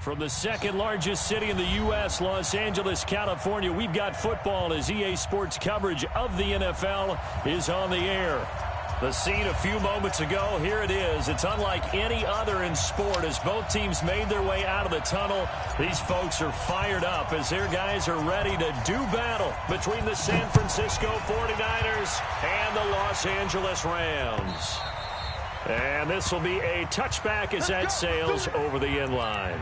From the second largest city in the U.S., Los Angeles, California, we've got football as EA Sports coverage of the NFL is on the air. The scene a few moments ago, here it is. It's unlike any other in sport as both teams made their way out of the tunnel. These folks are fired up as their guys are ready to do battle between the San Francisco 49ers and the Los Angeles Rams. And this will be a touchback as that sails over the end line.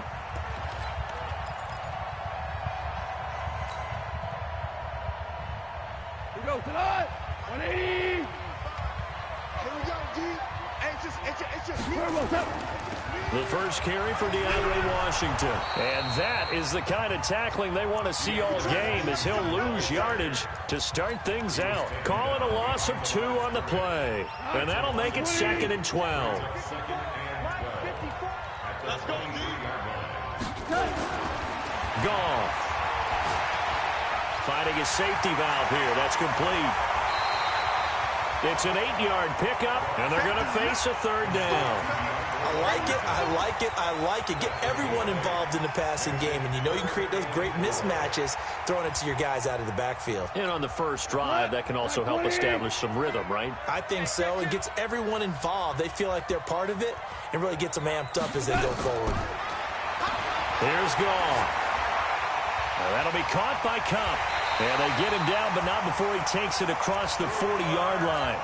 Here we go tonight. 180. Here we go, G. The first carry for DeAndre Washington. And that is the kind of tackling they want to see all game as he'll lose yardage to start things out. Call it a loss of 2 on the play. And that'll make it 2nd and 12. Goff. Finding a safety valve here. That's complete. It's an 8-yard pickup, and they're going to face a 3rd down. I like it, I like it, I like it. Get everyone involved in the passing game, and you know you can create those great mismatches throwing it to your guys out of the backfield. And on the first drive, that can also help establish some rhythm, right? I think so. It gets everyone involved. They feel like they're part of it and really gets them amped up as they go forward. Here's Goff. That'll be caught by Kupp. And they get him down, but not before he takes it across the 40-yard line.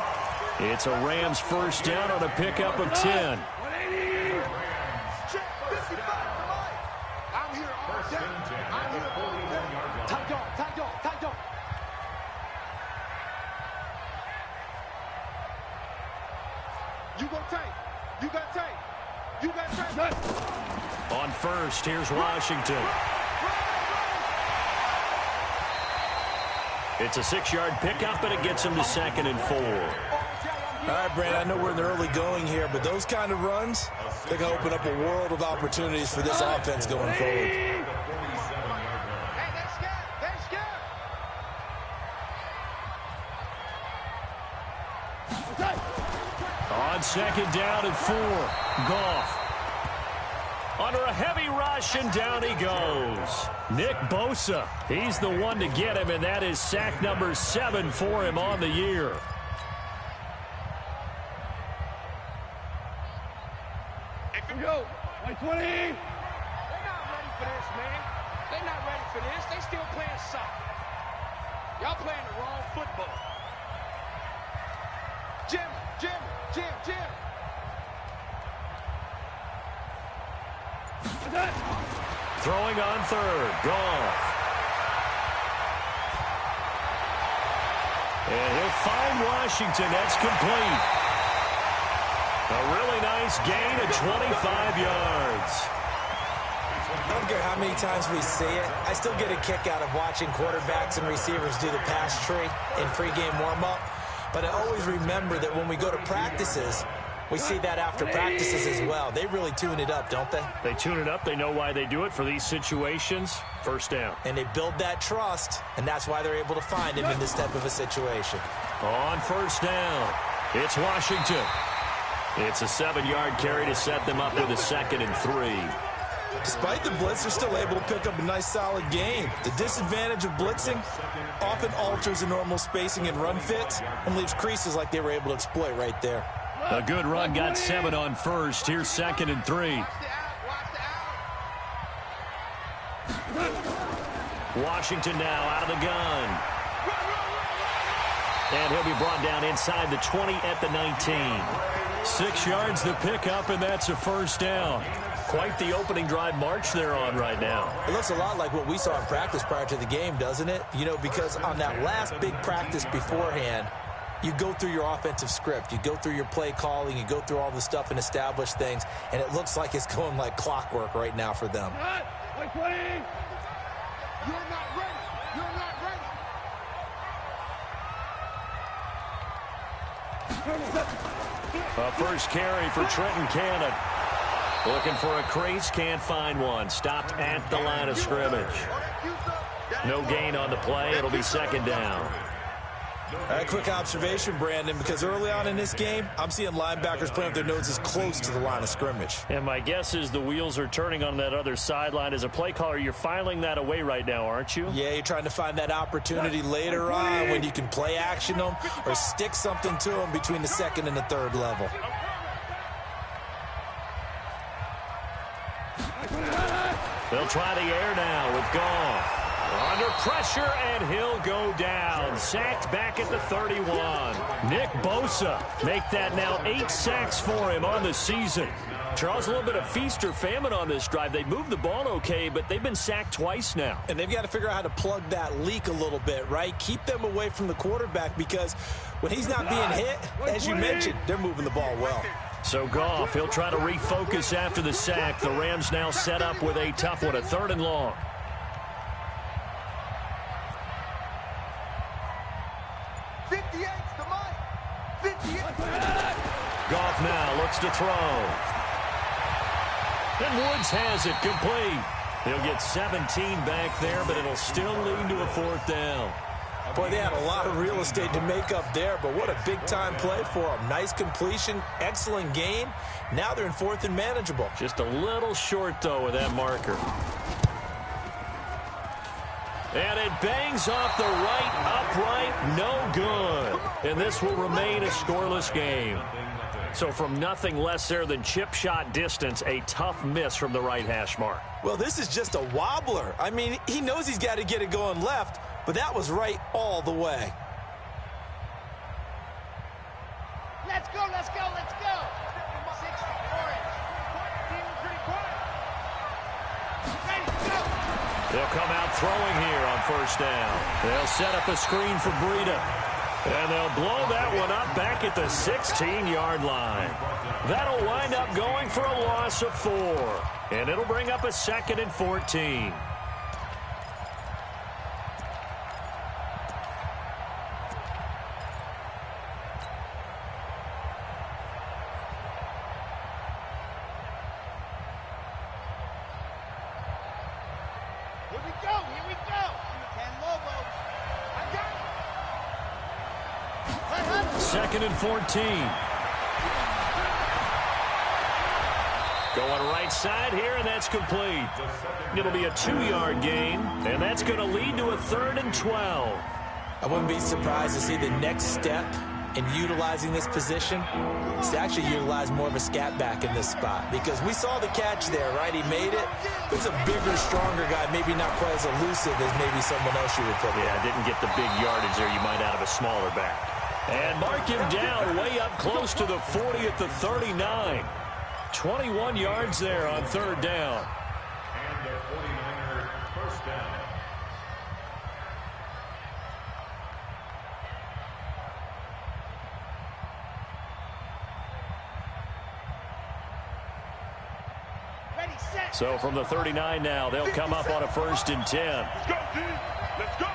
It's a Rams first down on a pickup of 10. On first, here's Washington. It's a 6-yard pickup, and it gets him to 2nd and 4. All right, Brandon, I know we're in the early going here, but those kind of runs, they're going to open up a world of opportunities for this offense going forward. On 2nd down and 4, Goff. Under a heavy rush, and down he goes. Nick Bosa, he's the one to get him, and that is sack number 7 for him on the year. Here we go. 120. They're not ready for this, man. They're not ready for this. They still playing soccer. Y'all playing the wrong football. Jim. Throwing on 3rd, Goff. And he'll find Washington. That's complete. A really nice gain of 25 yards. I don't care how many times we see it. I still get a kick out of watching quarterbacks and receivers do the pass tree in pregame warm-up. But I always remember that when we go to practices, we see that after practices as well. They really tune it up, don't they? They tune it up. They know why they do it for these situations. First down. And they build that trust, and that's why they're able to find him in this type of a situation. On first down, it's Washington. It's a 7-yard carry to set them up with a 2nd and 3. Despite the blitz, they're still able to pick up a nice, solid gain. The disadvantage of blitzing often alters the normal spacing and run fits and leaves creases like they were able to exploit right there. A good run, got 7 on first. Here's 2nd and 3. Washington now out of the gun. And he'll be brought down inside the 20 at the 19. 6 yards to pick up, and that's a first down. Quite the opening drive march they're on right now. It looks a lot like what we saw in practice prior to the game, doesn't it? You know, because on that last big practice beforehand, you go through your offensive script. You go through your play calling. You go through all the stuff and establish things. And it looks like it's going like clockwork right now for them. You're not ready. You're not ready. A first carry for Trenton Cannon. Looking for a crease, can't find one. Stopped at the line of scrimmage. No gain on the play. It'll be 2nd down. A quick observation, Brandon, because early on in this game, I'm seeing linebackers playing with their noses close to the line of scrimmage. And my guess is the wheels are turning on that other sideline. As a play caller, you're filing that away right now, aren't you? Yeah, you're trying to find that opportunity later on when you can play action them or stick something to them between the second and the third level. They'll try the air now with Goff. Under pressure, and he'll go down. Sacked back at the 31. Nick Bosa make that now 8 sacks for him on the season. Charles, a little bit of feast or famine on this drive. They moved the ball okay, but they've been sacked twice now. And they've got to figure out how to plug that leak a little bit, right? Keep them away from the quarterback because when he's not being hit, as you mentioned, they're moving the ball well. So Goff, he'll try to refocus after the sack. The Rams now set up with a tough one, a 3rd and long. Goff now looks to throw. And Woods has it complete. He'll get 17 back there, but it'll still lead to a 4th down. Boy, they had a lot of real estate to make up there, but what a big-time play for them. Nice completion, excellent gain. Now they're in 4th and manageable. Just a little short, though, with that marker. And it bangs off the right upright, no good. And this will remain a scoreless game. So from nothing less there than chip shot distance, a tough miss from the right hash mark. Well, this is just a wobbler. I mean, he knows he's got to get it going left, but that was right all the way. Let's go, let's go, let's go. 60, orange. Pretty quiet. Ready, go. They'll come out throwing here on 1st down. They'll set up a screen for Breida. And they'll blow that one up back at the 16-yard line. That'll wind up going for a loss of 4. And it'll bring up a 2nd and 14. Here we go, here we go. 10 Lobos. I got it. 2nd and 14. Going right side here, and that's complete. It'll be a 2-yard gain, and that's going to lead to a 3rd and 12. I wouldn't be surprised to see the next step in utilizing this position is to actually utilize more of a scat back in this spot, because we saw the catch there, right? He made it. He's a bigger, stronger guy, maybe not quite as elusive as maybe someone else you would put there. Yeah, didn't get the big yardage there you might out of a smaller back. And mark him down way up close to the 40 at the 39. 21 yards there on 3rd down. And the 49er 1st down. Ready, set. So from the 39 now, they'll come up on a 1st and 10. Let's go, D. Let's go.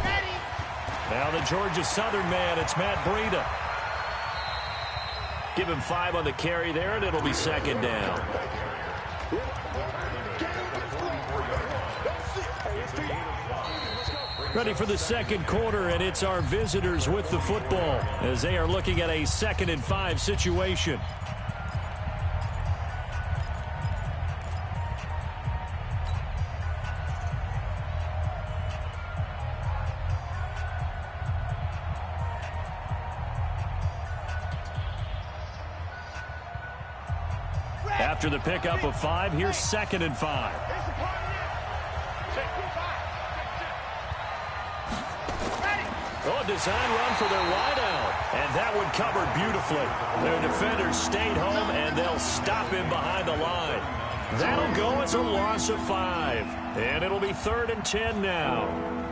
Ready. Now the Georgia Southern man, it's Matt Breida. Give him 5 on the carry there, and it'll be 2nd down. Ready for the 2nd quarter, and it's our visitors with the football as they are looking at a 2nd and 5 situation. After the pickup of 5, here's 2nd and 5. Oh, design run for their wideout. And that one covered beautifully. Their defenders stayed home, and they'll stop him behind the line. That'll go as a loss of 5. And it'll be 3rd and 10 now.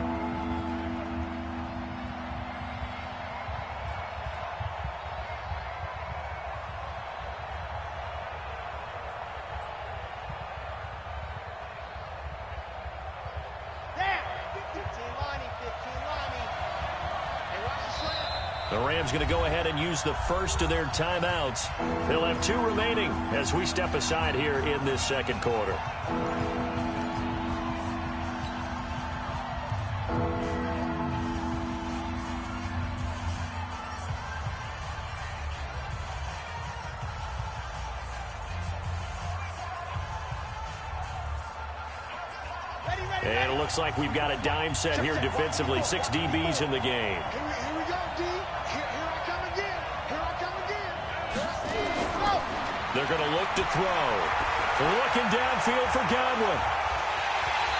The Rams going to go ahead and use the first of their timeouts. They'll have 2 remaining as we step aside here in this 2nd quarter. looks like we've got a dime set here defensively. 6 DBs in the game. Here we go, D. Here I come again. Here I come again. They're going to look to throw. Looking downfield for Godwin.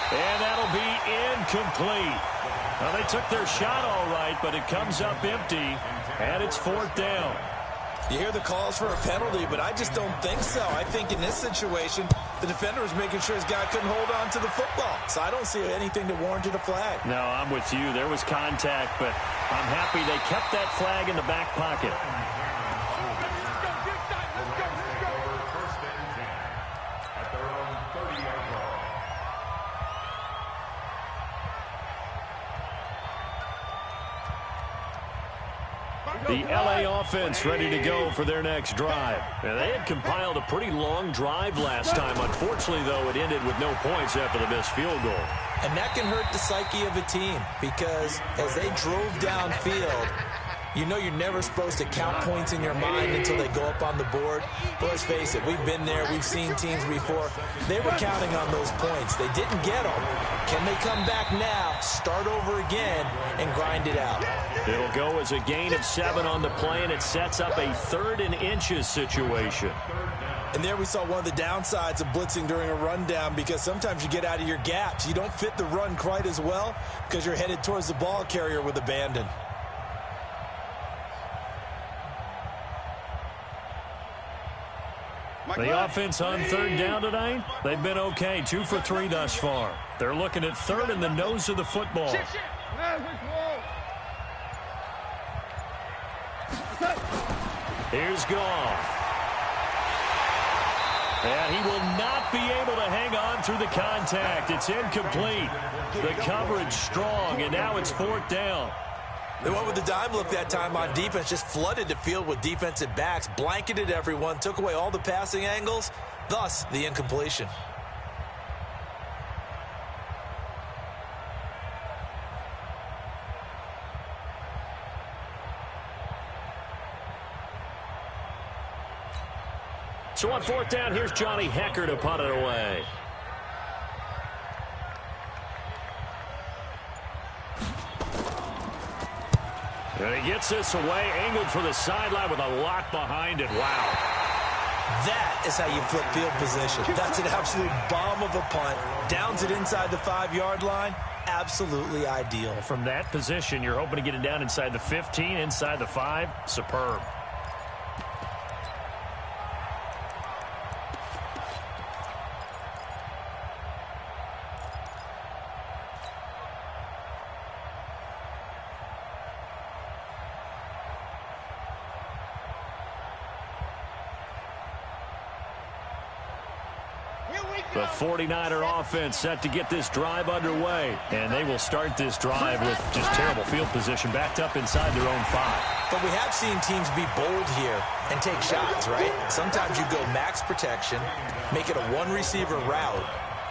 And that'll be incomplete. Well, they took their shot all right, but it comes up empty, and it's 4th down. You hear the calls for a penalty, but I just don't think so. I think in this situation, the defender was making sure his guy couldn't hold on to the football. So I don't see anything to warrant a flag. No, I'm with you. There was contact, but I'm happy they kept that flag in the back pocket. First and 10 at their own 30-yard line. The LA offense ready to go for their next drive. Now, they had compiled a pretty long drive last time. Unfortunately, though, it ended with no points after the missed field goal. And that can hurt the psyche of a team because as they drove downfield, you know you're never supposed to count points in your mind until they go up on the board. But let's face it, we've been there. We've seen teams before. They were counting on those points. They didn't get them. Can they come back now, start over again, and grind it out? It'll go as a gain of 7 on the play, and it sets up a 3rd and inches situation. And there we saw one of the downsides of blitzing during a rundown because sometimes you get out of your gaps. You don't fit the run quite as well because you're headed towards the ball carrier with abandon. The offense on 3rd down tonight, they've been okay. 2 for 3 thus far. They're looking at 3rd in the nose of the football. Here's Goff. And he will not be able to hang on through the contact. It's incomplete. The coverage strong, and now it's 4th down. They went with the dime look that time on defense, just flooded the field with defensive backs, blanketed everyone, took away all the passing angles, thus the incompletion. So on 4th down, here's Johnny Hekker to punt it away. And he gets this away, angled for the sideline with a lot behind it. Wow. That is how you flip field position. That's an absolute bomb of a punt. Downs it inside the 5-yard line. Absolutely ideal. From that position, you're hoping to get it down inside the 15, inside the 5. Superb. The 49er offense set to get this drive underway. And they will start this drive with just terrible field position backed up inside their own 5. But we have seen teams be bold here and take shots, right? Sometimes you go max protection, make it a 1-receiver route,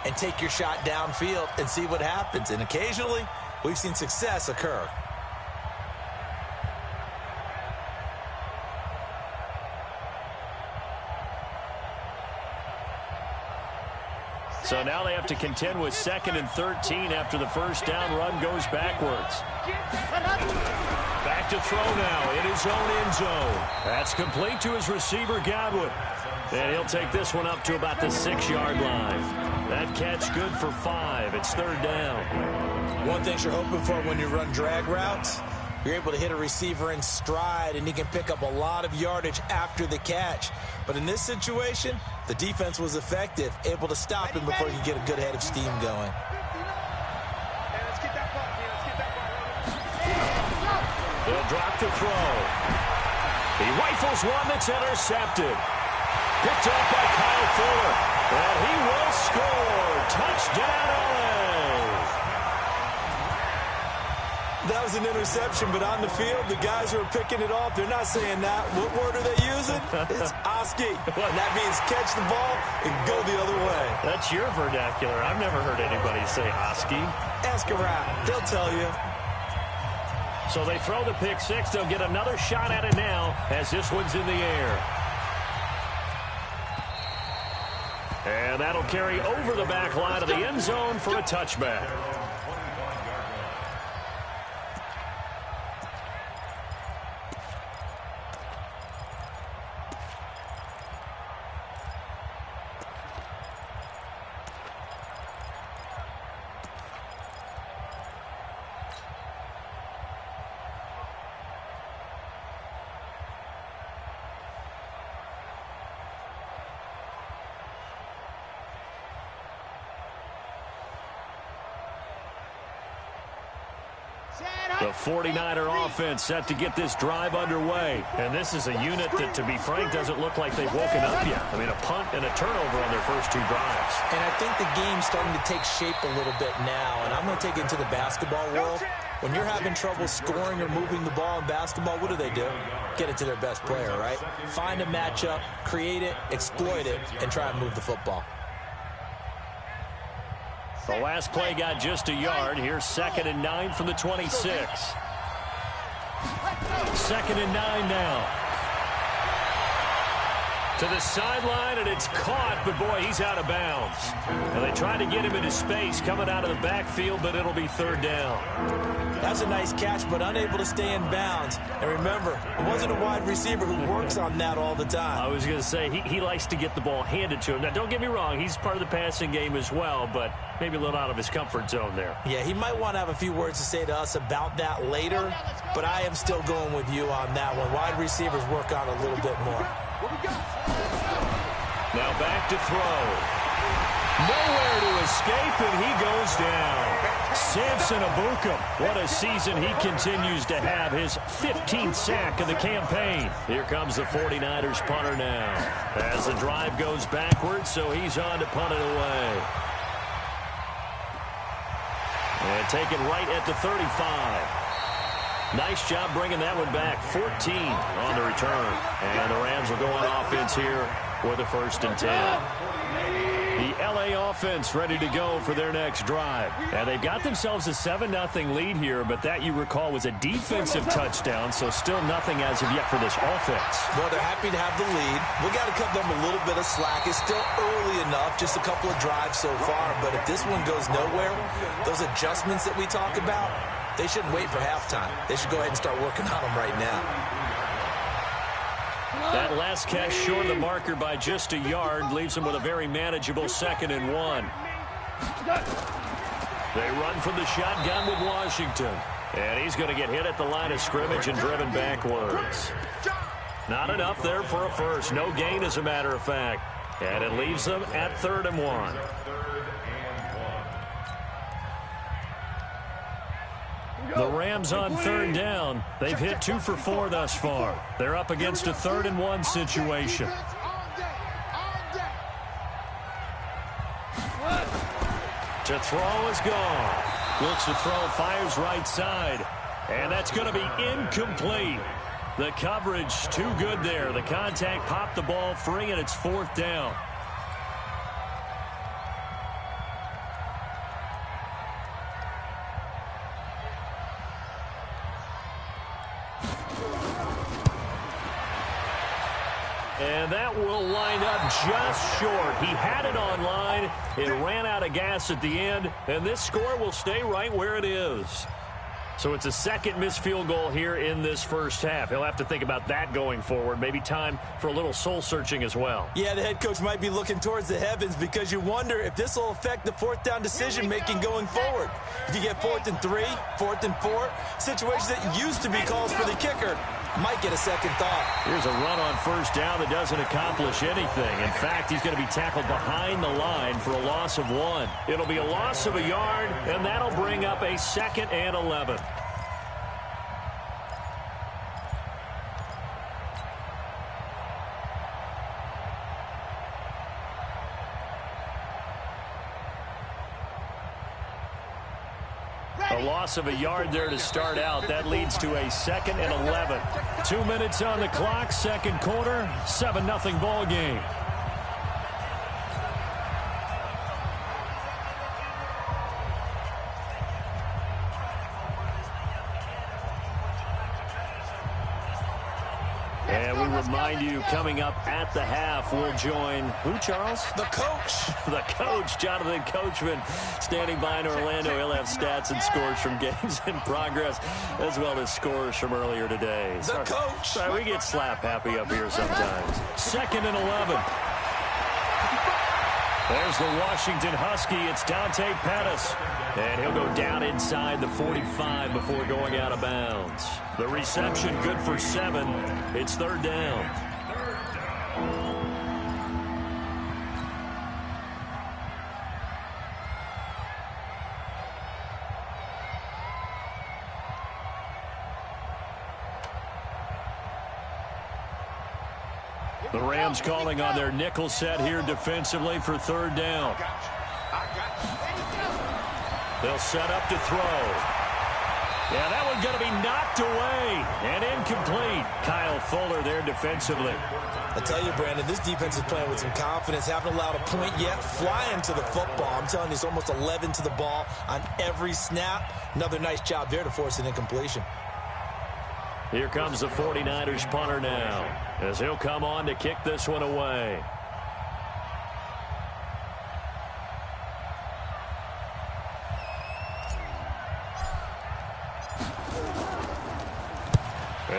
and take your shot downfield and see what happens. And occasionally, we've seen success occur. So now they have to contend with 2nd and 13 after the first down run goes backwards. Back to throw now in his own end zone. That's complete to his receiver, Godwin. And he'll take this one up to about the 6-yard line. That catch good for 5. It's 3rd down. One thing you're hoping for when you run drag routes, you're able to hit a receiver in stride, and he can pick up a lot of yardage after the catch. But in this situation, the defense was effective, able to stop him before you get a good head of steam going. He'll drop to throw. He rifles one that's intercepted. Picked up by Kyle Fuller. And he will score. Touchdown, LA. That was an interception, but on the field, the guys who are picking it off, they're not saying that. What word are they using? It's Oski. And that means catch the ball and go the other way. That's your vernacular. I've never heard anybody say Oski. Ask around. They'll tell you. So they throw the pick 6. They'll get another shot at it now as this one's in the air. And that'll carry over the back line of the end zone for a touchback. The 49er offense set to get this drive underway. And this is a unit that, to be frank, doesn't look like they've woken up yet. I mean, a punt and a turnover on their first 2 drives. And I think the game's starting to take shape a little bit now. And I'm going to take it into the basketball world. When you're having trouble scoring or moving the ball in basketball, what do? Get it to their best player, right? Find a matchup, create it, exploit it, and try and move the football. The last play got just a yard. Here's 2nd and 9 from the 26. 2nd and 9 now. To the sideline, and it's caught, but boy, he's out of bounds. And they tried to get him into space coming out of the backfield, but it'll be 3rd down. That's a nice catch, but unable to stay in bounds. And remember, it wasn't a wide receiver who works on that all the time. I was going to say, he likes to get the ball handed to him. Now, don't get me wrong, he's part of the passing game as well, but maybe a little out of his comfort zone there. Yeah, he might want to have a few words to say to us about that later, but I am still going with you on that one. Wide receivers work on a little bit more. Now back to throw. Nowhere to escape, and he goes down. Samson Ebukam, what a season he continues to have. His 15th sack of the campaign. Here comes the 49ers punter now. As the drive goes backwards, so he's on to punt it away. And taken right at the 35. Nice job bringing that one back. 14 on the return. And the Rams will go on offense here with a 1st and 10. The L.A. offense ready to go for their next drive. And they've got themselves a 7-0 lead here, but that, you recall, was a defensive touchdown, so still nothing as of yet for this offense. Well, they're happy to have the lead. We got to cut them a little bit of slack. It's still early enough, just a couple of drives so far, but if this one goes nowhere, those adjustments that we talk about, they shouldn't wait for halftime. They should go ahead and start working on them right now. That last catch short of the marker by just a yard leaves them with a very manageable 2nd and 1. They run from the shotgun with Washington. And he's going to get hit at the line of scrimmage and driven backwards. Not enough there for a first. No gain, as a matter of fact. And it leaves them at 3rd and 1. The Rams on 3rd down. They've hit 2 for 4 thus far. They're up against a 3rd and 1 situation. To throw is gone. Looks to throw, fires right side. And that's going to be incomplete. The coverage too good there. The contact popped the ball free, and it's 4th down. And that will wind up just short. He had it on line. It ran out of gas at the end, and this score will stay right where it is. So it's a 2nd missed field goal here in this first half. He'll have to think about that going forward. Maybe time for a little soul-searching as well. Yeah, the head coach might be looking towards the heavens because you wonder if this will affect the 4th down decision-making going forward. If you get 4th and 3, 4th and 4, situations that used to be calls for the kicker might get a second thought. Here's a run on 1st down that doesn't accomplish anything. In fact, he's going to be tackled behind the line for a loss of 1. It'll be a loss of a yard, and that'll bring up a 2nd and 11. A loss of a yard there to start out. That leads to a 2nd and 11. 2 minutes on the clock, 2nd quarter, 7-0 ball game. And we remind you, coming up at the half, we'll join who, Charles? The coach. The coach, Jonathan Coachman, standing by in Orlando. He'll have stats and scores from games in progress, as well as scores from earlier today. The coach. Sorry, we get slap happy up here sometimes. 2nd and 11. There's the Washington Husky. It's Dante Pettis. And he'll go down inside the 45 before going out of bounds. The reception good for 7. It's 3rd down. The Rams calling on their nickel set here defensively for third down. They'll set up to throw. Yeah, that one's going to be knocked away and incomplete. Kyle Fuller there defensively. I tell you, Brandon, this defense is playing with some confidence. Haven't allowed a point yet. Flying to the football. I'm telling you, it's almost 11 to the ball on every snap. Another nice job there to force an incompletion. Here comes the 49ers punter now, as he'll come on to kick this one away.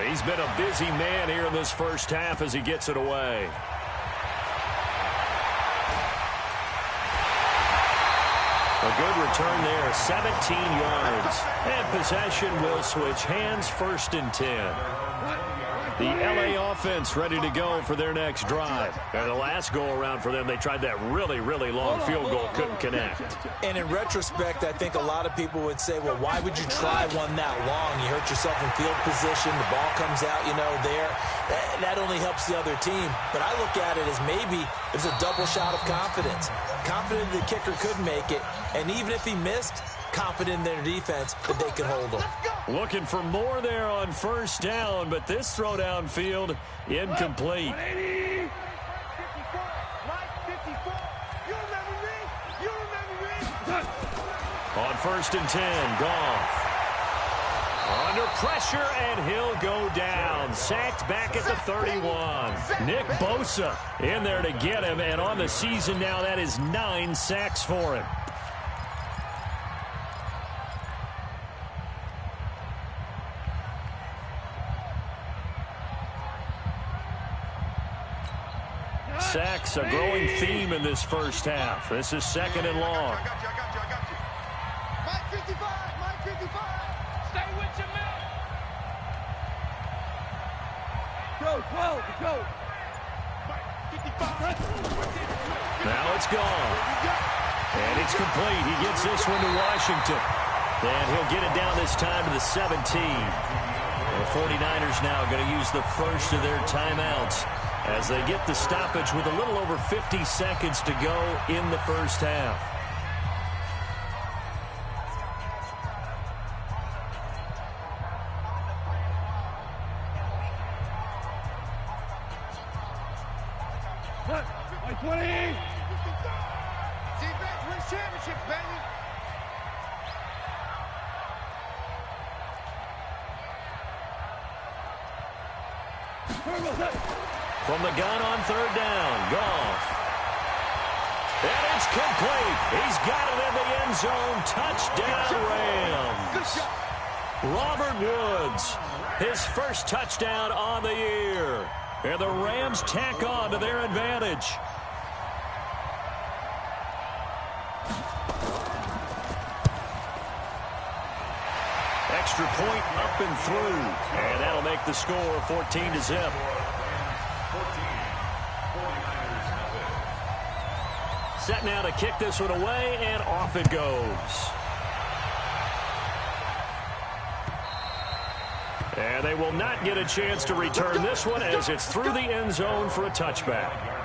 He's been a busy man here in this first half as he gets it away. A good return there, 17 yards. And possession will switch hands, 1st and 10. The LA offense ready to go for their next drive. And the last go-around for them, they tried that really, really long field goal, couldn't connect. And in retrospect, I think a lot of people would say, well, why would you try one that long? You hurt yourself in field position. The ball comes out, there. That only helps the other team. But I look at it as maybe it's a double shot of confidence. Confident the kicker could make it. And even if he missed, confident in their defense that they could hold them. Looking for more there on 1st down, but this throw downfield incomplete. On 1st and 10, Goff. Under pressure, and he'll go down. Sacked back at the 31. Nick Bosa in there to get him, and on the season now, that is 9 sacks for him. Sacks, a growing theme in this first half. This is 2nd and long. I got you. Mike 55. Stay with your man. Go, 12, go. Mike 55. Now it's gone. And it's complete. He gets this one to Washington. And he'll get it down this time to the 17. The 49ers now going to use the first of their timeouts as they get the stoppage with a little over 50 seconds to go in the first half. Like 20. Defense wins championships, baby. From the gun on 3rd down, Goff. And it's complete. He's got it in the end zone. Touchdown, Rams. Robert Woods, his first touchdown on the year. And the Rams tack on to their advantage. Extra point up and through. And that'll make the score 14-0. Set now to kick this one away, and off it goes. And they will not get a chance to return this one as it's through the end zone for a touchback.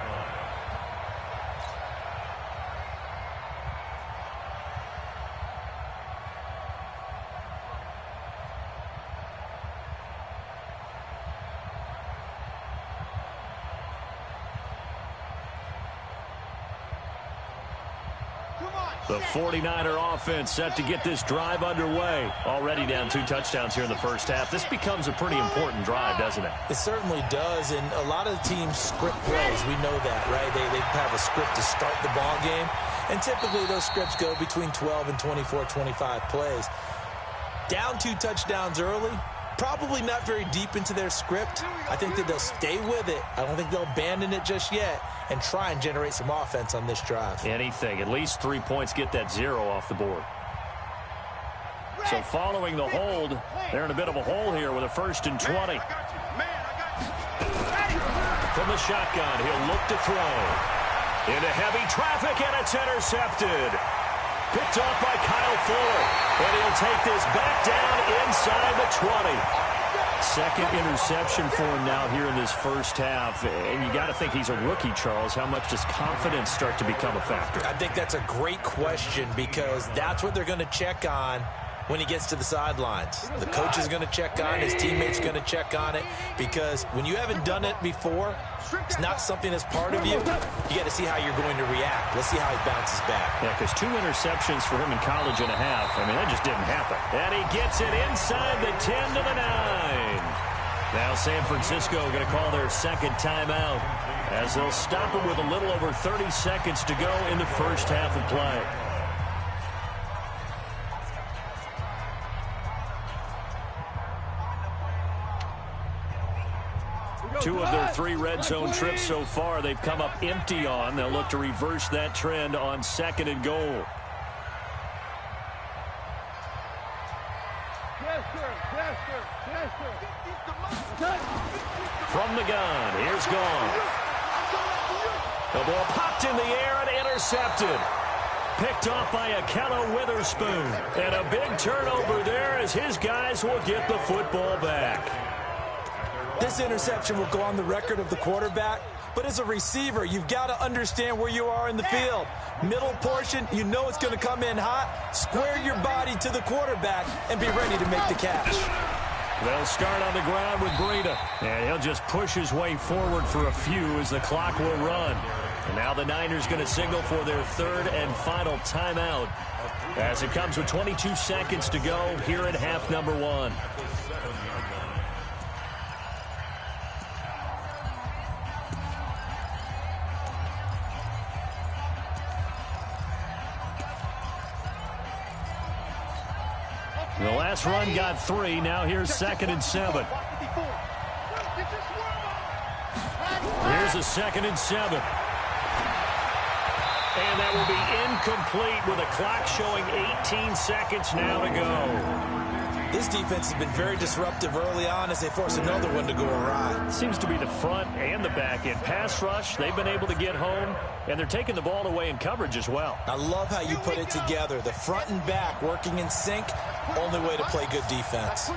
The 49er offense set to get this drive underway. Already down 2 touchdowns here in the first half. This becomes a pretty important drive, doesn't it? It certainly does, and a lot of teams script plays. We know that, right? They have a script to start the ball game, and typically those scripts go between 12 and 24, 25 plays. Down 2 touchdowns early, probably not very deep into their script. I think that they'll stay with it. I don't think they'll abandon it just yet and try and generate some offense on this drive. Anything. At least 3 points, get that 0 off the board. So following the hold, they're in a bit of a hole here with a 1st and 20. From the shotgun, he'll look to throw. Into heavy traffic, and it's intercepted. Picked off by Kyle Fuller. And he'll take this back down inside the 20. Second interception for him now here in this first half. And you got to think he's a rookie, Charles. How much does confidence start to become a factor? I think that's a great question because that's what they're going to check on when he gets to the sidelines. The coach is going to check on it. His teammates going to check on it because when you haven't done it before, it's not something that's part of you. You got to see how you're going to react. Let's see how he bounces back. Yeah, because 2 interceptions for him in college and a half. I mean, that just didn't happen. And he gets it inside the 10 to the 9. Now San Francisco going to call their second timeout as they'll stop it with a little over 30 seconds to go in the first half of play. 2 of their 3 red zone trips so far they've come up empty on. They'll look to reverse that trend on 2nd and goal. From the gun, here's Gone. The ball popped in the air and intercepted. Picked off by Ahkello Witherspoon. And a big turnover there as his guys will get the football back. This interception will go on the record of the quarterback, but as a receiver, you've got to understand where you are in the field. Middle portion, you know it's going to come in hot. Square your body to the quarterback and be ready to make the catch. They'll start on the ground with Breida, and he'll just push his way forward for a few as the clock will run. And now the Niners going to signal for their 3rd and final timeout as it comes with 22 seconds to go here in half number 1. The last run got 3. Now here's 2nd and 7. Here's a 2nd and 7. And that will be incomplete with a clock showing 18 seconds now to go. This defense has been very disruptive early on as they force another one to go awry. It seems to be the front and the back end. Pass rush, they've been able to get home, and they're taking the ball away in coverage as well. I love how you put it together. The front and back working in sync, only way to play good defense.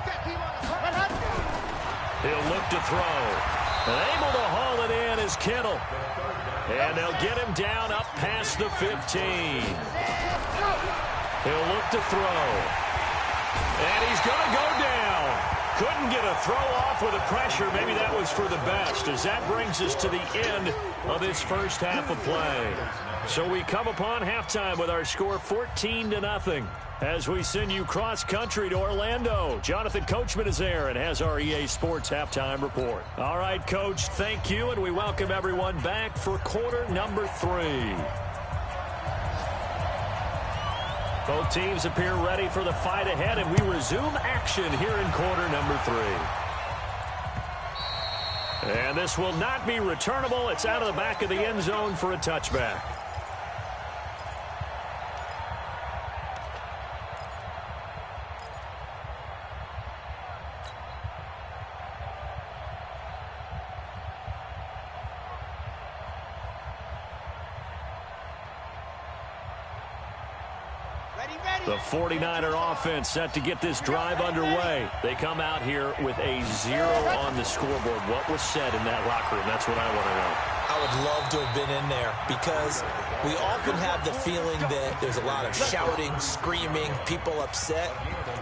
He'll look to throw. And able to haul it in is Kittle. And they'll get him down up past the 15. He'll look to throw. And he's going to go down. Couldn't get a throw off with the pressure. Maybe that was for the best, as that brings us to the end of this first half of play. So we come upon halftime with our score 14-0 as we send you cross-country to Orlando. Jonathan Coachman is there and has our EA Sports halftime report. All right, Coach, thank you, and we welcome everyone back for quarter number 3. Both teams appear ready for the fight ahead, and we resume action here in quarter number 3. And this will not be returnable. It's out of the back of the end zone for a touchback. The 49er offense set to get this drive underway. They come out here with a 0 on the scoreboard. What was said in that locker room? That's what I want to know. I would love to have been in there because we often have the feeling that there's a lot of shouting, screaming, people upset.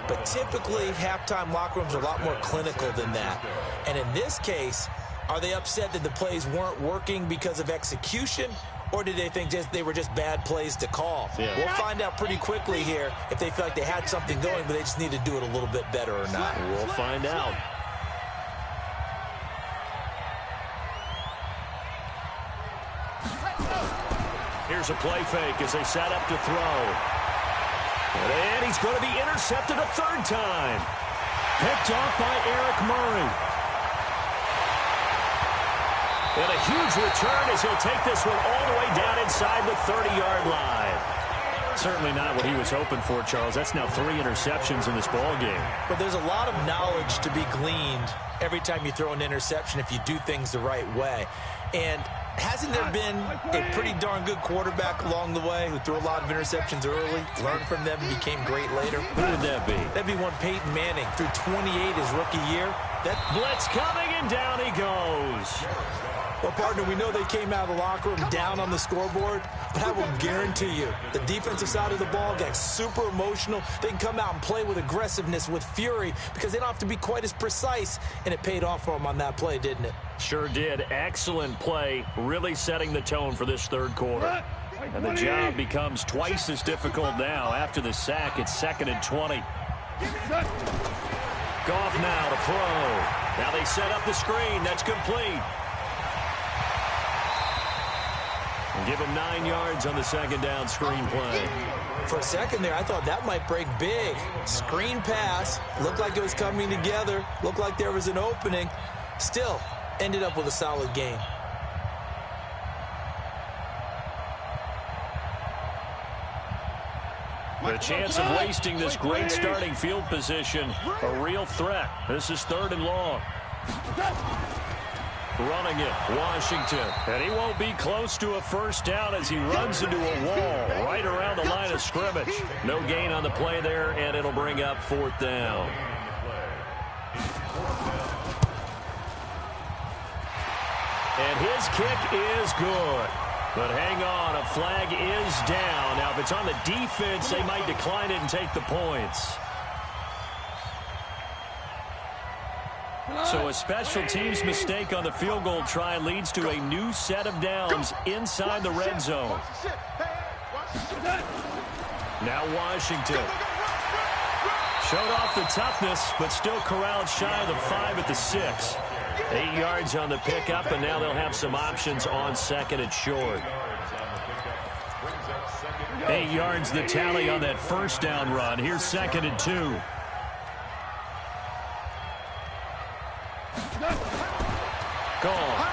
But typically, halftime locker rooms are a lot more clinical than that. And in this case, are they upset that the plays weren't working because of execution? Or did they think they were just bad plays to call? Yeah. We'll find out pretty quickly here if they feel like they had something going, but they just need to do it a little bit better or not. We'll find out. Here's a play fake as they set up to throw. And he's going to be intercepted a 3rd time. Picked off by Eric Murray. And a huge return as he'll take this one all the way down inside the 30-yard line. Certainly not what he was hoping for, Charles. That's now 3 interceptions in this ball game. But there's a lot of knowledge to be gleaned every time you throw an interception if you do things the right way. And hasn't there been a pretty darn good quarterback along the way who threw a lot of interceptions early, learned from them, and became great later? Who would that be? That'd be one Peyton Manning. Threw 28 his rookie year, Blitz coming, and down he goes. Well, partner, we know they came out of the locker room down on the scoreboard, but I will guarantee you the defensive side of the ball gets super emotional. They can come out and play with aggressiveness, with fury, because they don't have to be quite as precise, and it paid off for them on that play, didn't it? Sure did. Excellent play, really setting the tone for this third quarter. And the job becomes twice as difficult now. After the sack, it's 2nd and 20. Goff now to throw. Now they set up the screen. That's complete. And give him 9 yards on the 2nd down screen play. For a second there, I thought that might break big. Screen pass. Looked like it was coming together. Looked like there was an opening. Still, ended up with a solid game. The chance of wasting this great starting field position, a real threat. This is 3rd and long. Running it, Washington. And he won't be close to a first down as he runs into a wall right around the line of scrimmage. No gain on the play there, and it'll bring up 4th down. And his kick is good. But hang on, a flag is down. Now, if it's on the defense, they might decline it and take the points. So a special teams mistake on the field goal try leads to a new set of downs inside the red zone. Now Washington. Showed off the toughness, but still corralled shy of the 5 at the 6. 8 yards on the pickup, and now they'll have some options on 2nd and short. 8 yards the tally on that first down run. Here's 2nd and 2. Gone.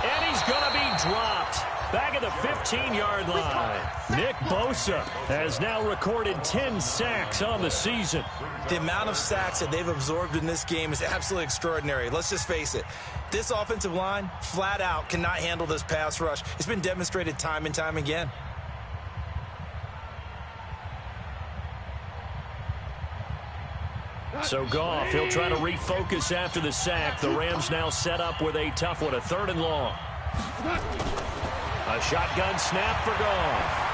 And he's going to be dropped. Back at the 15-yard line. Nick Bosa has now recorded 10 sacks on the season. The amount of sacks that they've absorbed in this game is absolutely extraordinary. Let's just face it. This offensive line, flat out, cannot handle this pass rush. It's been demonstrated time and time again. So Goff, he'll try to refocus after the sack. The Rams now set up with a tough one, a 3rd and long. A shotgun snap for Goff.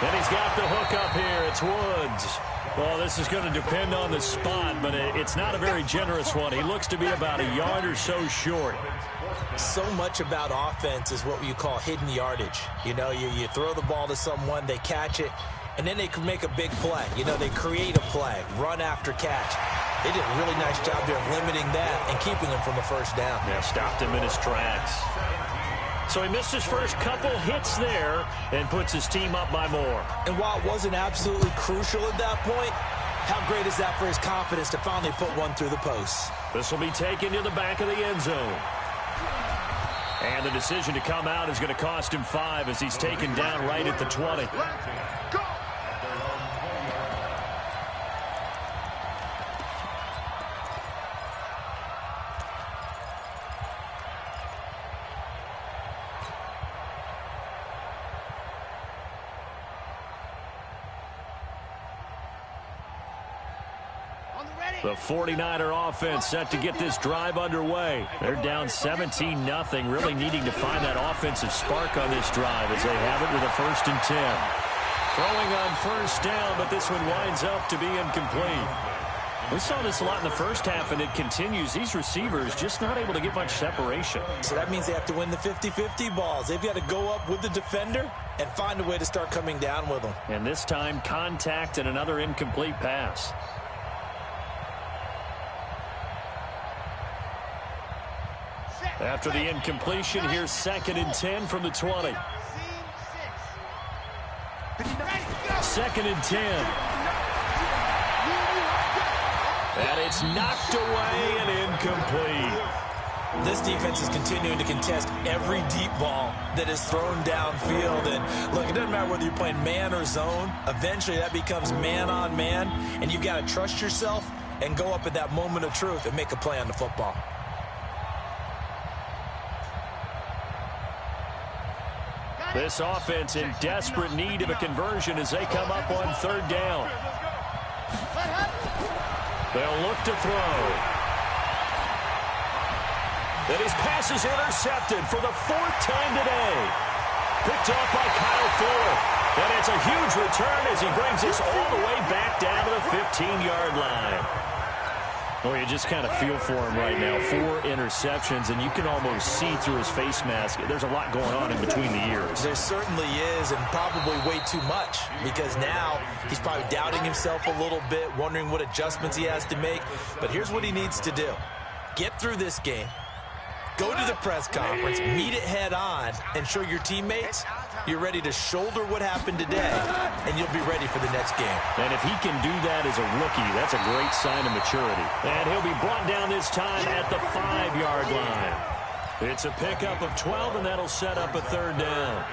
And he's got the hook up here. It's Woods. Well, this is going to depend on the spot, but it's not a very generous one. He looks to be about a yard or so short. So much about offense is what you call hidden yardage. You know, you throw the ball to someone, they catch it, and then they can make a big play. You know, they create a play, run after catch. They did a really nice job there of limiting that and keeping him from a first down. Yeah, stopped him in his tracks. So he missed his first couple hits there and puts his team up by more. And while it wasn't absolutely crucial at that point, how great is that for his confidence to finally put one through the post? This will be taken to the back of the end zone. And the decision to come out is going to cost him 5 as he's taken down right at the 20. The 49er offense set to get this drive underway. They're down 17-0, really needing to find that offensive spark on this drive as they have it with a 1st and 10. Throwing on first down, but this one winds up to be incomplete. We saw this a lot in the first half, and it continues. These receivers just not able to get much separation. So that means they have to win the 50-50 balls. They've got to go up with the defender and find a way to start coming down with them. And this time, contact and another incomplete pass. After the incompletion, here's 2nd and 10 from the 20. 2nd and 10. And it's knocked away and incomplete. This defense is continuing to contest every deep ball that is thrown downfield. And look, it doesn't matter whether you're playing man or zone. Eventually that becomes man on man. And you've got to trust yourself and go up at that moment of truth and make a play on the football. This offense in desperate need of a conversion as they come up on 3rd down. They'll look to throw. And his pass is intercepted for the 4th time today. Picked off by Kyle Fuller. And it's a huge return as he brings this all the way back down to the 15-yard line. Well, you just kind of feel for him right now. 4 interceptions, and you can almost see through his face mask. There's a lot going on in between the ears. There certainly is, and probably way too much, because now he's probably doubting himself a little bit, wondering what adjustments he has to make. But here's what he needs to do. Get through this game. Go to the press conference, meet it head on, and show your teammates you're ready to shoulder what happened today, and you'll be ready for the next game. And if he can do that as a rookie, that's a great sign of maturity. And he'll be brought down this time at the 5-yard line. It's a pickup of 12, and that'll set up a 3rd down.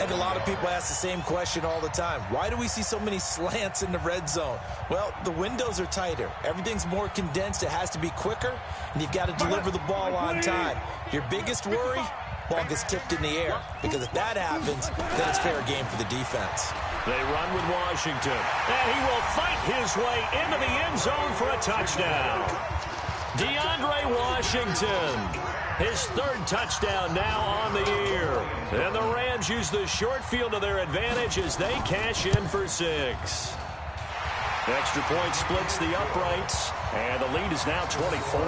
And a lot of people ask the same question all the time. Why do we see so many slants in the red zone? Well, the windows are tighter. Everything's more condensed. It has to be quicker, and you've got to deliver the ball on time. Your biggest worry? Ball gets tipped in the air, because if that happens, then it's fair game for the defense. They run with Washington, and he will fight his way into the end zone for a touchdown. DeAndre Washington, his 3rd touchdown now on the year. And the Rams use the short field to their advantage as they cash in for 6. Extra point splits the uprights, and the lead is now 24.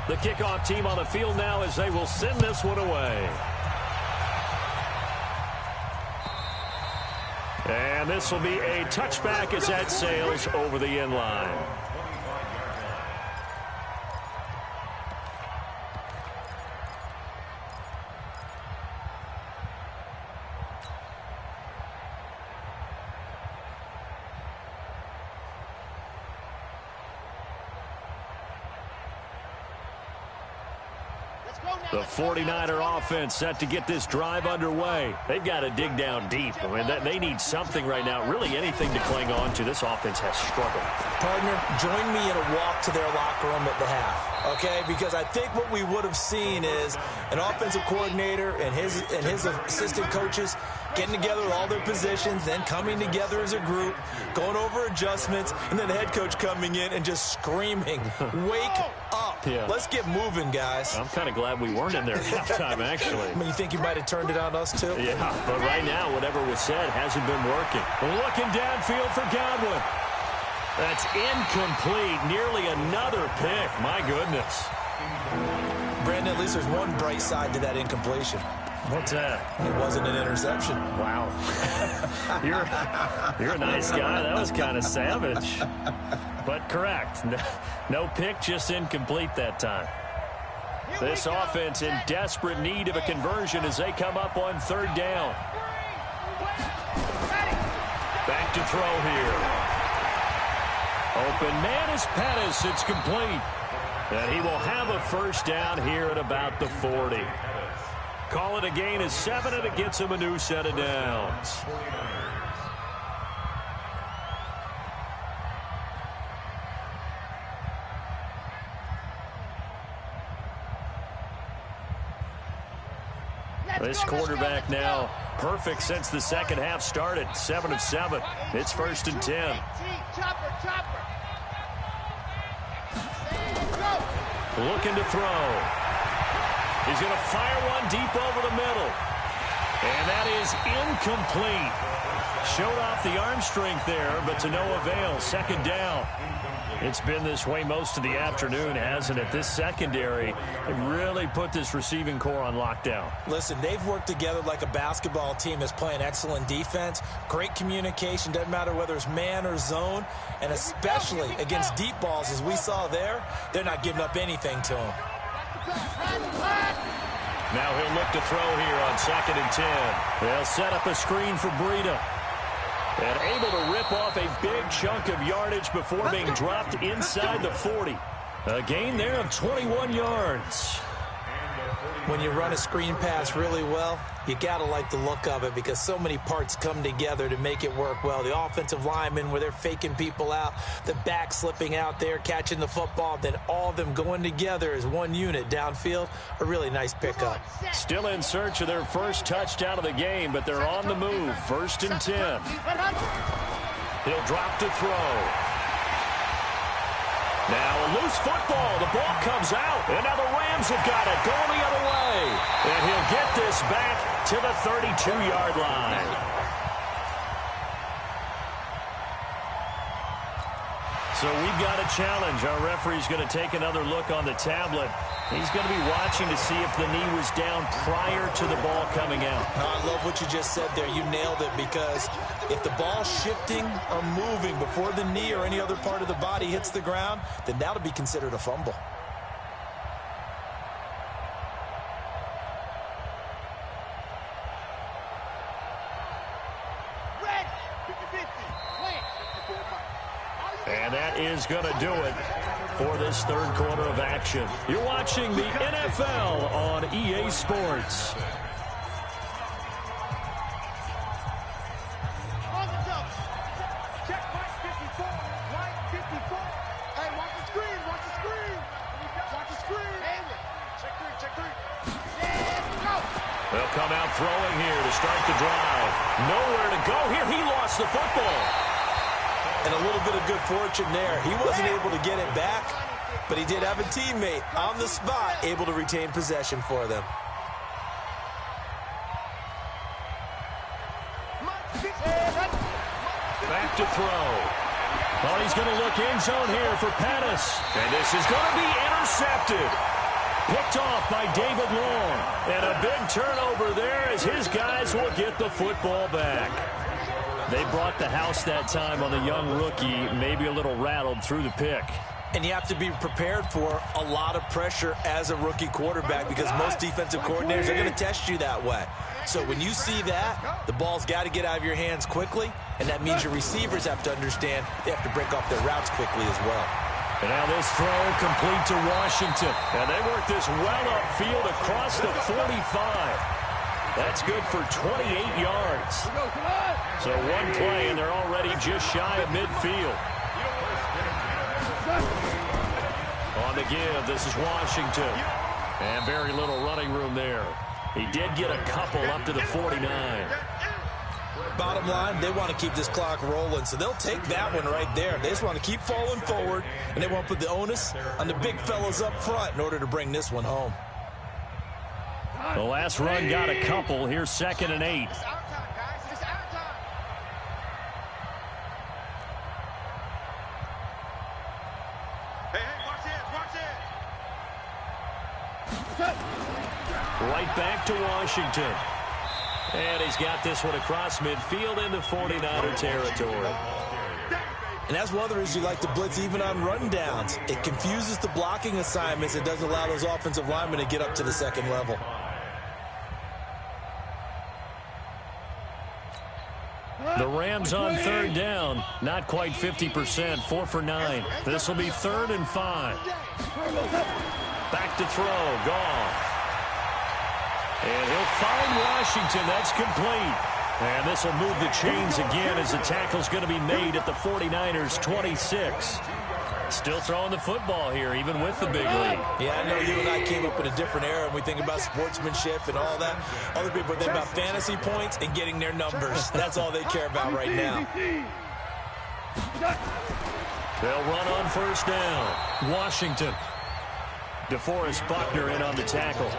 The kickoff team on the field now as they will send this one away. And this will be a touchback as that sails over the end line. The 49er offense set to get this drive underway. They've got to dig down deep. I mean, they need something right now, really anything to cling on to. This offense has struggled. Partner, join me in a walk to their locker room at the half, okay? Because I think what we would have seen is an offensive coordinator and his assistant coaches getting together with all their positions, then coming together as a group, going over adjustments, and then the head coach coming in and just screaming, wake up. Yeah. Let's get moving, guys. I'm kind of glad we weren't in there at halftime, actually. I mean, you think you might have turned it on us, too? Yeah, but right now, whatever was said hasn't been working. Looking downfield for Godwin. That's incomplete. Nearly another pick. My goodness. Brandon, at least there's one bright side to that incompletion. What's that? It wasn't an interception. Wow. You're a nice guy. That was kind of savage. But correct. No pick, just incomplete that time. This offense in desperate need of a conversion as they come up on 3rd down. Back to throw here. Open man is Pettis. It's complete. And he will have a 1st down here at about the 40. Call it a gain of 7, and it gets him a new set of downs. This quarterback now perfect since the second half started. 7 of 7. It's 1st and 10. Looking to throw. He's going to fire one deep over the middle. And that is incomplete. Showed off the arm strength there, but to no avail. 2nd down. It's been this way most of the afternoon, hasn't it? This secondary really put this receiving core on lockdown. Listen, they've worked together like a basketball team that's playing excellent defense. Great communication. Doesn't matter whether it's man or zone. And especially against deep balls, as we saw there, they're not giving up anything to them. Now he'll look to throw here on 2nd and 10. They'll set up a screen for Breida. And able to rip off a big chunk of yardage before being dropped inside the 40. A gain there of 21 yards. When you run a screen pass really well, you got to like the look of it because so many parts come together to make it work well. The offensive linemen, where they're faking people out, the back slipping out there, catching the football, then all of them going together as one unit downfield, a really nice pickup. Still in search of their first touchdown of the game, but they're on the move. 1st and 10. He'll drop to throw. Now a loose football. The ball comes out. And now the Rams have got it going the other way. And he'll get this back to the 32-yard line. So we've got a challenge. Our referee's going to take another look on the tablet. He's going to be watching to see if the knee was down prior to the ball coming out. I love what you just said there. You nailed it, because if the ball's shifting or moving before the knee or any other part of the body hits the ground, then that'll be considered a fumble. And that is going to do it for this third quarter of action. You're watching the NFL on EA Sports. Check right 54, right 54. Hey, watch the screen, watch the screen. Watch the screen. Check three, check three. Yeah, go. They'll come out throwing here to start the drive. Nowhere to go here. He lost the football. And a little bit of good fortune there. He wasn't able to get it back, but he did have a teammate on the spot able to retain possession for them. Back to throw. Oh, he's going to look end zone here for Pettis. And this is going to be intercepted. Picked off by David Long. And a big turnover there as his guys will get the football back. They brought the house that time on the young rookie, maybe a little rattled through the pick. And you have to be prepared for a lot of pressure as a rookie quarterback, because most defensive coordinators are going to test you that way. So when you see that, the ball's got to get out of your hands quickly, and that means your receivers have to understand they have to break off their routes quickly as well. And now this throw complete to Washington. And they work this well upfield across the 45. That's good for 28 yards. So one play, and they're already just shy of midfield. On the give, this is Washington. And very little running room there. He did get a couple up to the 49. Bottom line, they want to keep this clock rolling, so they'll take that one right there. They just want to keep falling forward, and they want to put the onus on the big fellas up front in order to bring this one home. The last run got a couple. Here's 2nd and 8. It's our time, guys. It's our time. Hey, watch this, watch this. Right back to Washington. And he's got this one across midfield into 49er territory. And that's one of the reasons you like to blitz even on rundowns. It confuses the blocking assignments. It doesn't allow those offensive linemen to get up to the second level. The Rams on 3rd down. Not quite 50%. 4 for 9. This will be 3rd and 5. Back to throw. Goff. And he'll find Washington. That's complete. And this will move the chains again as the tackle's going to be made at the 49ers 26. Still throwing the football here, even with the big lead. Yeah, I know you and I came up in a different era, and we think about sportsmanship and all that. Other people think about fantasy points and getting their numbers. That's all they care about right now. They'll run on 1st down. Washington. DeForest Buckner in on the tackle.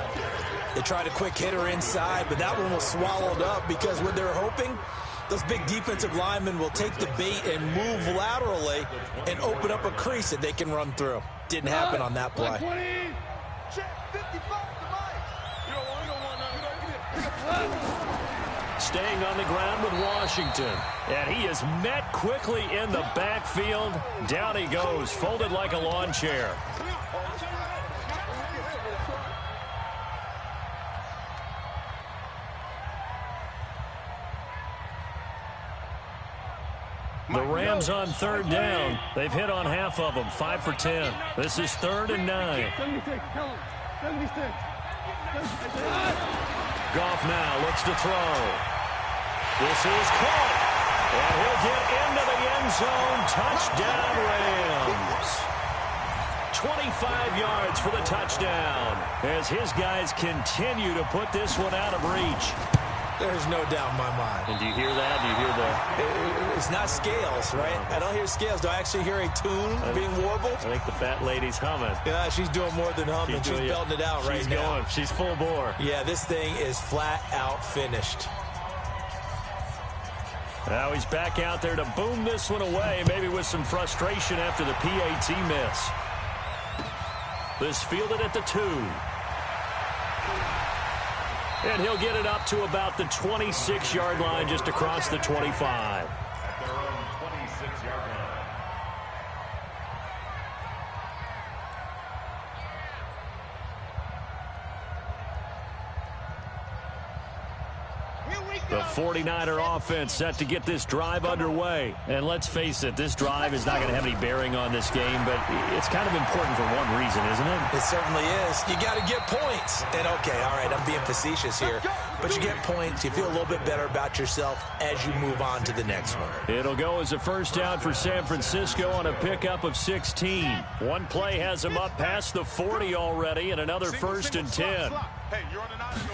They tried a quick hitter inside, but that one was swallowed up because what they're hoping, those big defensive linemen will take the bait and move laterally and open up a crease that they can run through. Didn't happen on that play. Staying on the ground with Washington. And he is met quickly in the backfield. Down he goes, folded like a lawn chair. The Rams on 3rd down. They've hit on half of them, 5 for 10. This is 3rd and 9. Goff now looks to throw. This is caught. And he'll get into the end zone. Touchdown, Rams. 25 yards for the touchdown as his guys continue to put this one out of reach. There's no doubt in my mind. And do you hear that? Do you hear that? It's not scales, right? I don't hear scales. Do I actually hear a tune being warbled? I think the fat lady's humming. Yeah, she's doing more than humming. She's belting it out right now. Going. She's full bore. Yeah, this thing is flat out finished. Now he's back out there to boom this one away, maybe with some frustration after the PAT miss. This fielded at the 2. And he'll get it up to about the 26-yard line, just across the 25. At their own 26-yard line. The 49er offense set to get this drive underway. And let's face it, this drive is not going to have any bearing on this game, but it's kind of important for one reason, isn't it? It certainly is. You got to get points. And, okay, all right, I'm being facetious here. But you get points. You feel a little bit better about yourself as you move on to the next one. It'll go as a first down for San Francisco on a pickup of 16. One play has them up past the 40 already, and another first and 10. Hey, you're on an option.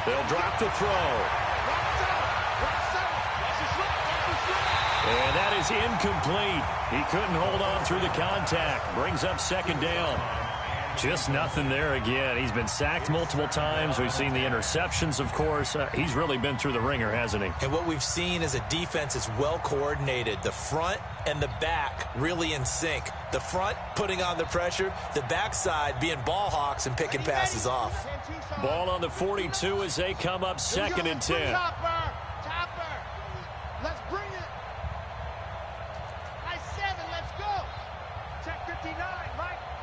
They'll drop the throw. And that is incomplete. He couldn't hold on through the contact. Brings up second down. Just nothing there again. He's been sacked multiple times. We've seen the interceptions, of course. He's really been through the ringer, hasn't he? And what we've seen is a defense that's well coordinated. The front and the back really in sync. The front putting on the pressure. The backside being ball hawks and picking passes off. Ball on the 42 as they come up second and 10. Topper. Let's bring it. Nice 7. Let's go. Check 59.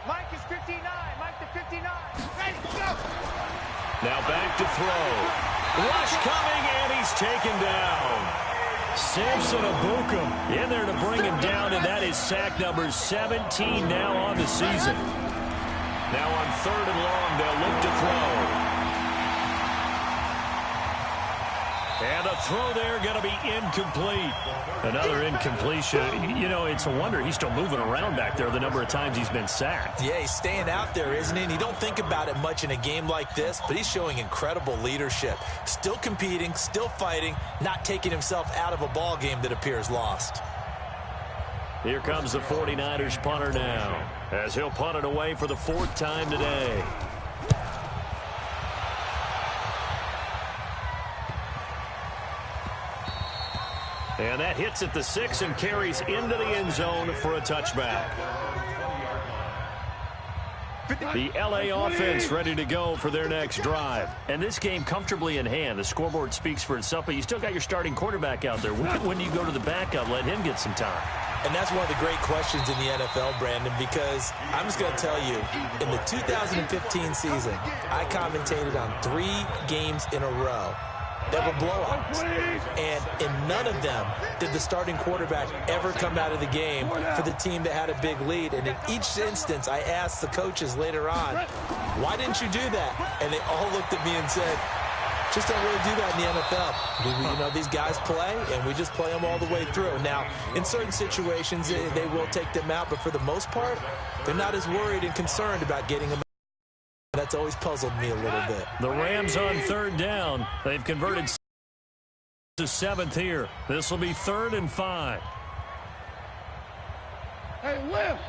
Mike is 59. Mike to 59. Ready, go. Now back to throw. Rush coming, and he's taken down. Samson Ebukam in there to bring him down, and that is sack number 17 now on the season. Now on 3rd and long, they'll look to throw. And the throw there going to be incomplete. Another incompletion. You know, it's a wonder he's still moving around back there the number of times he's been sacked. Yeah, he's staying out there, isn't he? And you don't think about it much in a game like this, but he's showing incredible leadership. Still competing, still fighting, not taking himself out of a ball game that appears lost. Here comes the 49ers punter now, as he'll punt it away for the 4th time today. And that hits at the 6 and carries into the end zone for a touchback. The LA offense ready to go for their next drive. And this game comfortably in hand. The scoreboard speaks for itself, but you still got your starting quarterback out there. When do you go to the backup? Let him get some time. And that's one of the great questions in the NFL, Brandon, because I'm just going to tell you, in the 2015 season, I commentated on 3 games in a row that were blowouts. And in none of them did the starting quarterback ever come out of the game for the team that had a big lead. And in each instance, I asked the coaches later on, why didn't you do that? And they all looked at me and said, just don't really do that in the NFL. You know, these guys play, and we just play them all the way through. Now, in certain situations, they will take them out, but for the most part, they're not as worried and concerned about getting them out. That's always puzzled me a little bit. The Rams on 3rd down. They've converted to 7th here. This will be 3rd and 5. Hey, lift.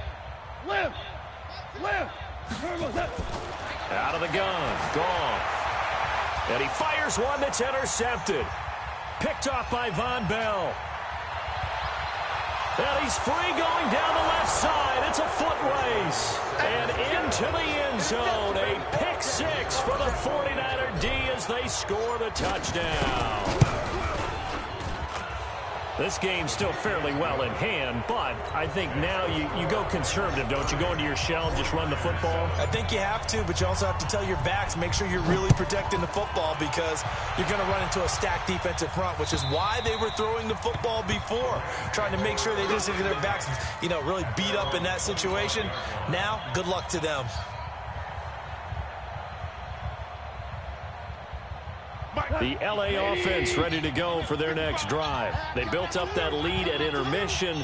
Out of the gun. Goff. And he fires one that's intercepted. Picked off by Von Bell. And he's free going down the left side. It's a foot race. And into the end zone. A pick 6 for the 49er D as they score the touchdown. This game's still fairly well in hand, but I think now you go conservative, don't you? Go into your shell and just run the football? I think you have to, but you also have to tell your backs, make sure you're really protecting the football because you're going to run into a stacked defensive front, which is why they were throwing the football before, trying to make sure they didn't get their backs, you know, really beat up in that situation. Now, good luck to them. The LA offense ready to go for their next drive. They built up that lead at intermission,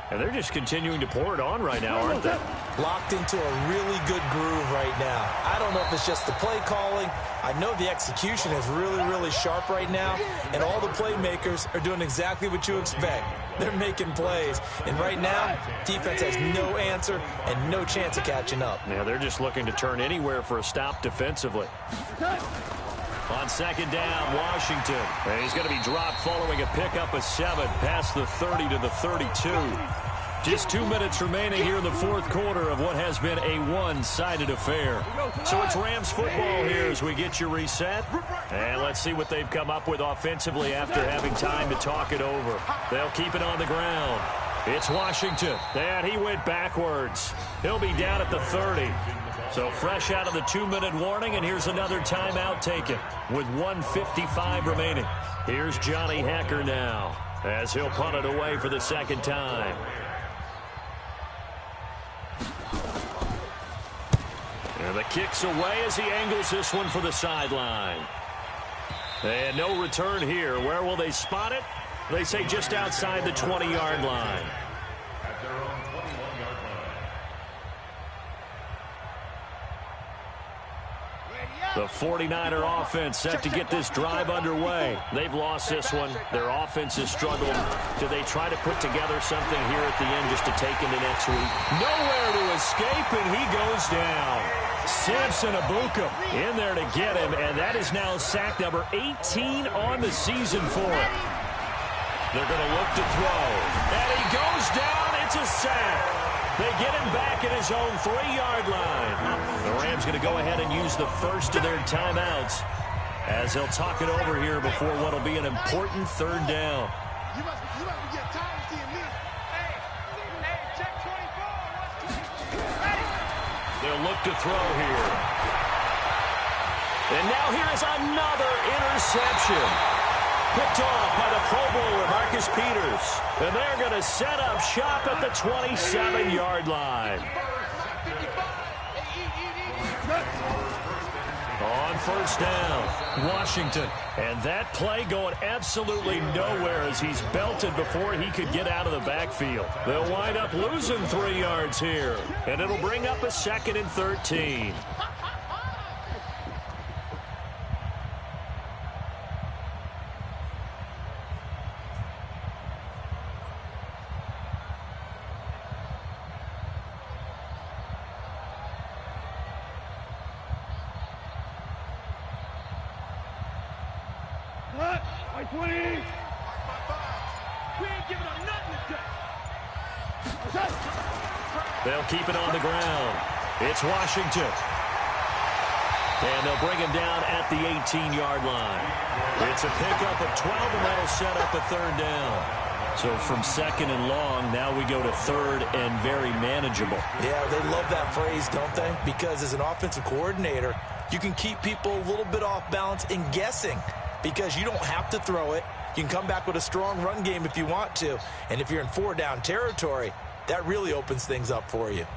and they're just continuing to pour it on right now, aren't they? Locked into a really good groove right now. I don't know if it's just the play calling. I know the execution is really, really sharp right now, and all the playmakers are doing exactly what you expect. They're making plays, and right now, defense has no answer and no chance of catching up. Yeah, they're just looking to turn anywhere for a stop defensively. On second down, Washington. And he's going to be dropped following a pickup of 7 past the 30 to the 32. Just 2 minutes remaining here in the fourth quarter of what has been a one-sided affair. So it's Rams football here as we get you reset. And let's see what they've come up with offensively after having time to talk it over. They'll keep it on the ground. It's Washington. And he went backwards. He'll be down at the 30. So fresh out of the 2-minute warning, and here's another timeout taken with 1:55 remaining. Here's Johnny Hekker now as he'll punt it away for the second time. And the kick's away as he angles this one for the sideline. And no return here. Where will they spot it? They say just outside the 20-yard line. At their own 21-yard line. The 49er offense set to get this drive underway. They've lost this one. Their offense has struggled. Do they try to put together something here at the end just to take into next week? Nowhere to escape, and he goes down. Samson Abuka in there to get him, and that is now sack number 18 on the season for him. They're going to look to throw, and he goes down. It's a sack. They get him back at his own 3-yard line. The Rams going to go ahead and use the first of their timeouts as they'll talk it over here before what will be an important third down. You must be getting tired of seeing me. Hey, check 24. They'll look to throw here. And now here is another interception. Picked off by the Pro Bowler, Marcus Peters. And they're going to set up shop at the 27-yard line. On first down, Washington. And that play going absolutely nowhere as he's belted before he could get out of the backfield. They'll wind up losing 3 yards here. And it'll bring up a 2nd and 13. They'll keep it on the ground. It's Washington. And they'll bring him down at the 18-yard line. It's a pickup of 12, and that'll set up a third down. So from 2nd and long, now we go to 3rd and very manageable. Yeah, they love that phrase, don't they? Because as an offensive coordinator, you can keep people a little bit off balance and guessing because you don't have to throw it. You can come back with a strong run game if you want to. And if you're in 4-down territory, that really opens things up for you.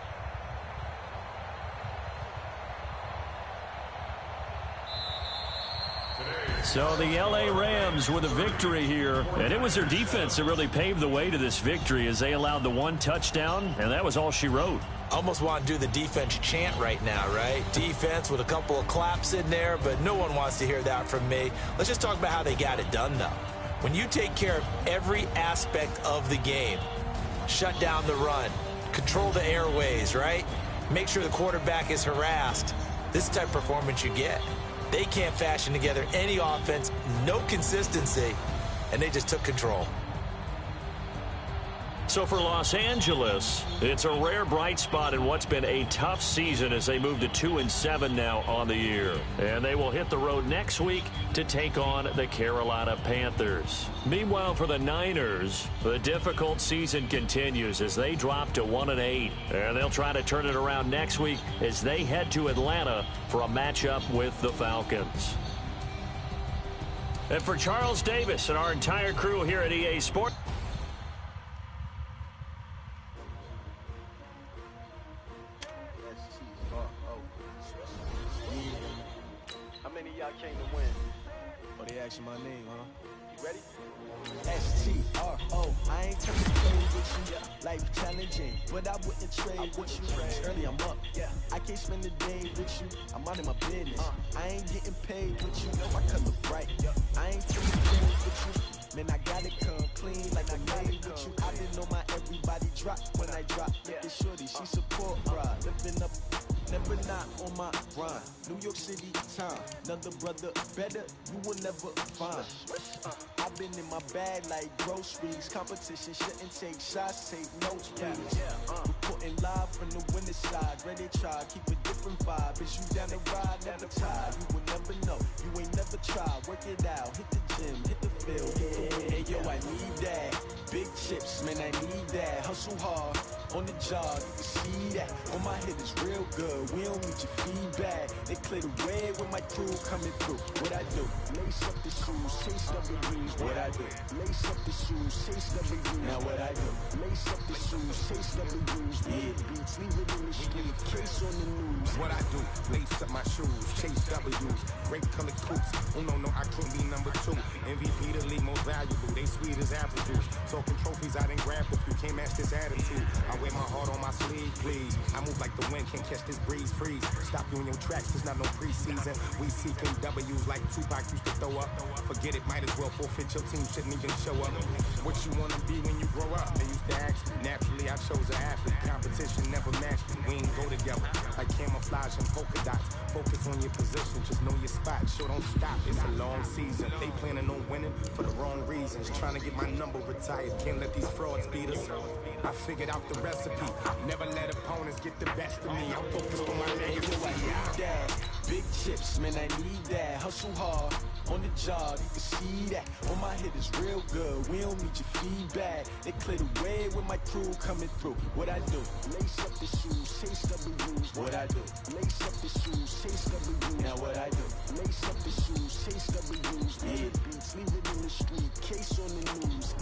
So the L.A. Rams with a victory here, and it was their defense that really paved the way to this victory as they allowed the 1 touchdown, and that was all she wrote. Almost want to do the defense chant right now, right? Defense with a couple of claps in there, but no one wants to hear that from me. Let's just talk about how they got it done, though. When you take care of every aspect of the game, shut down the run, control the airways, right? Make sure the quarterback is harassed. This is the type of performance you get. They can't fashion together any offense, no consistency, and they just took control. So for Los Angeles, it's a rare bright spot in what's been a tough season as they move to 2-7 now on the year. And they will hit the road next week to take on the Carolina Panthers. Meanwhile, for the Niners, the difficult season continues as they drop to 1-8. And they'll try to turn it around next week as they head to Atlanta for a matchup with the Falcons. And for Charles Davis and our entire crew here at EA Sports, How many of y'all came to win? Oh, they asking my name, huh? You ready? STRO, I ain't coming to play with you. Life challenging, but I wouldn't trade with you. It's early, I'm up. I can't spend the day with you. I'm out of my business. I ain't getting paid with you. Know my color bright. I ain't finna play with you. Man, I gotta come clean like I made with you. I didn't know my everybody drop when I drop. Look at shorty, she support ride. Lifting up, never not on my grind. New York City time, another brother better, you will never find. I've been in my bag like groceries. Competition shouldn't take shots, take notes, please. Reporting live from the winter side. Ready to try, keep a different vibe. Is you down the ride, never tired. You will never know, you ain't never tried. Work it out, hit the gym, hit the field. Hey yo, I need that. Big chips, man, I need that. Hustle hard, on the job, you can see that. On my head is real good, we don't need your feedback. They clear the way with my crew coming through. What I do? Lace up the shoes, chase W's. What I do? Lace up the shoes, chase W's. Now what I do? Lace up the shoes, chase W's. Big beats, leave it in the street, case on the news. What I do? Lace up my shoes, chase W's. Great colored coops. Oh no, I couldn't be number 2. MVP the league most valuable. They sweet as apple juice. Talking trophies, I didn't grab a few. Can't match this attitude. I wear my heart on my sleeve, please. I move like the wind, can't catch this breeze. Freeze. Stop you in your tracks. There's not no preseason. We seeking W's like Tupac used to throw up. Forget it, might as well forfeit. Your team shouldn't even show up. What you wanna be when you grow up? They used to ask. Naturally, I chose an athlete. Competition never matched. We ain't go together. Like camouflage and polka dots. Focus on your position, just know your spot. Sure, don't stop. It's a long season. They planning on winning for the wrong reasons. Trying to get my number retired. Can't let these frauds beat us. I figured out the recipe. Never let opponents get the best of me. I'm focused on my legacy. I need that. Big chips, man, I need that. Hustle hard, on the job, you can see that. On my head is real good, we don't need your feedback. They clear the way with my crew coming through. What I do? Lace up the shoes, chase W's. What I do? Lace up the shoes, chase W's. Now what I do? Lace up the shoes, chase W's. Big beats, leave it in the street, case on the news.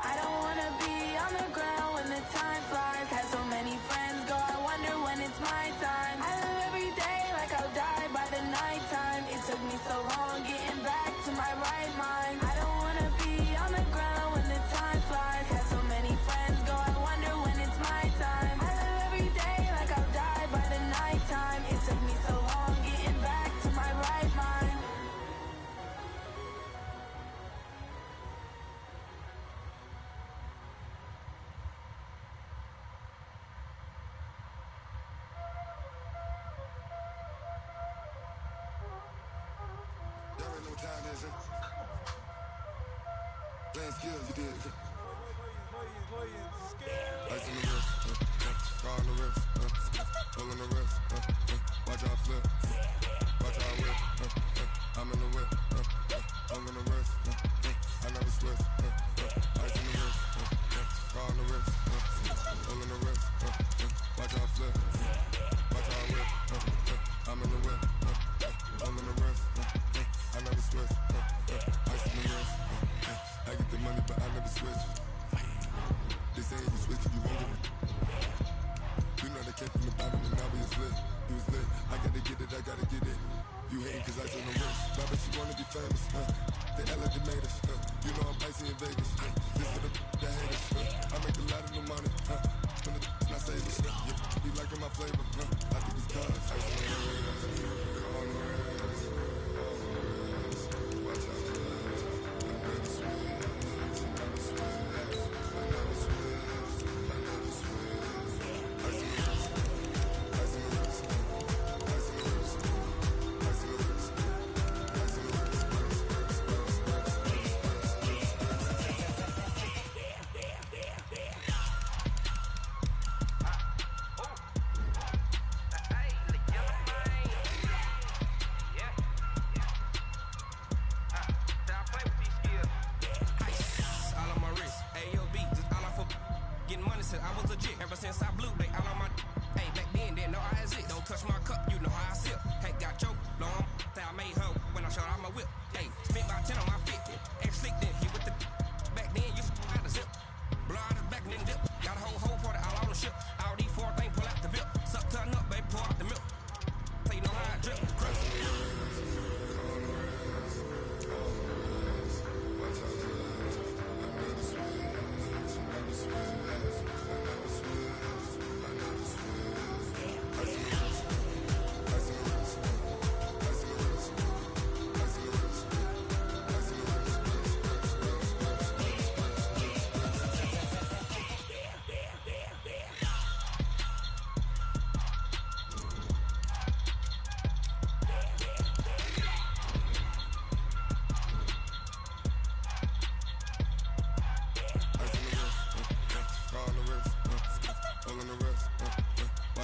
I don't wanna be on the There ain't no time, is it? Playing skills, you did. Ice in the wrist, car on the wrist, pull on the wrist, watch out flip, watch out whip, I'm in the whip, I'm in the wrist, I never switch, ice in the wrist, car on the wrist, pull on the wrist, watch out flip, watch out whip, I'm in the whip, I'm in the wrist, I never switch, ice in the wrist, I get the money but I never switch. They say you switch if you won't get it. You know they came from the bottom and now we was lit. You was lit. I gotta get it, I gotta get it. You hating cause I on the wrist. But I bet you wanna be famous. They act like they made us. You know I'm icy in Vegas. This for the haters. I make a lot of new money. When the not saving. You liking my flavor. I think it's cause. Ice on the wrist. On the wrist. Watch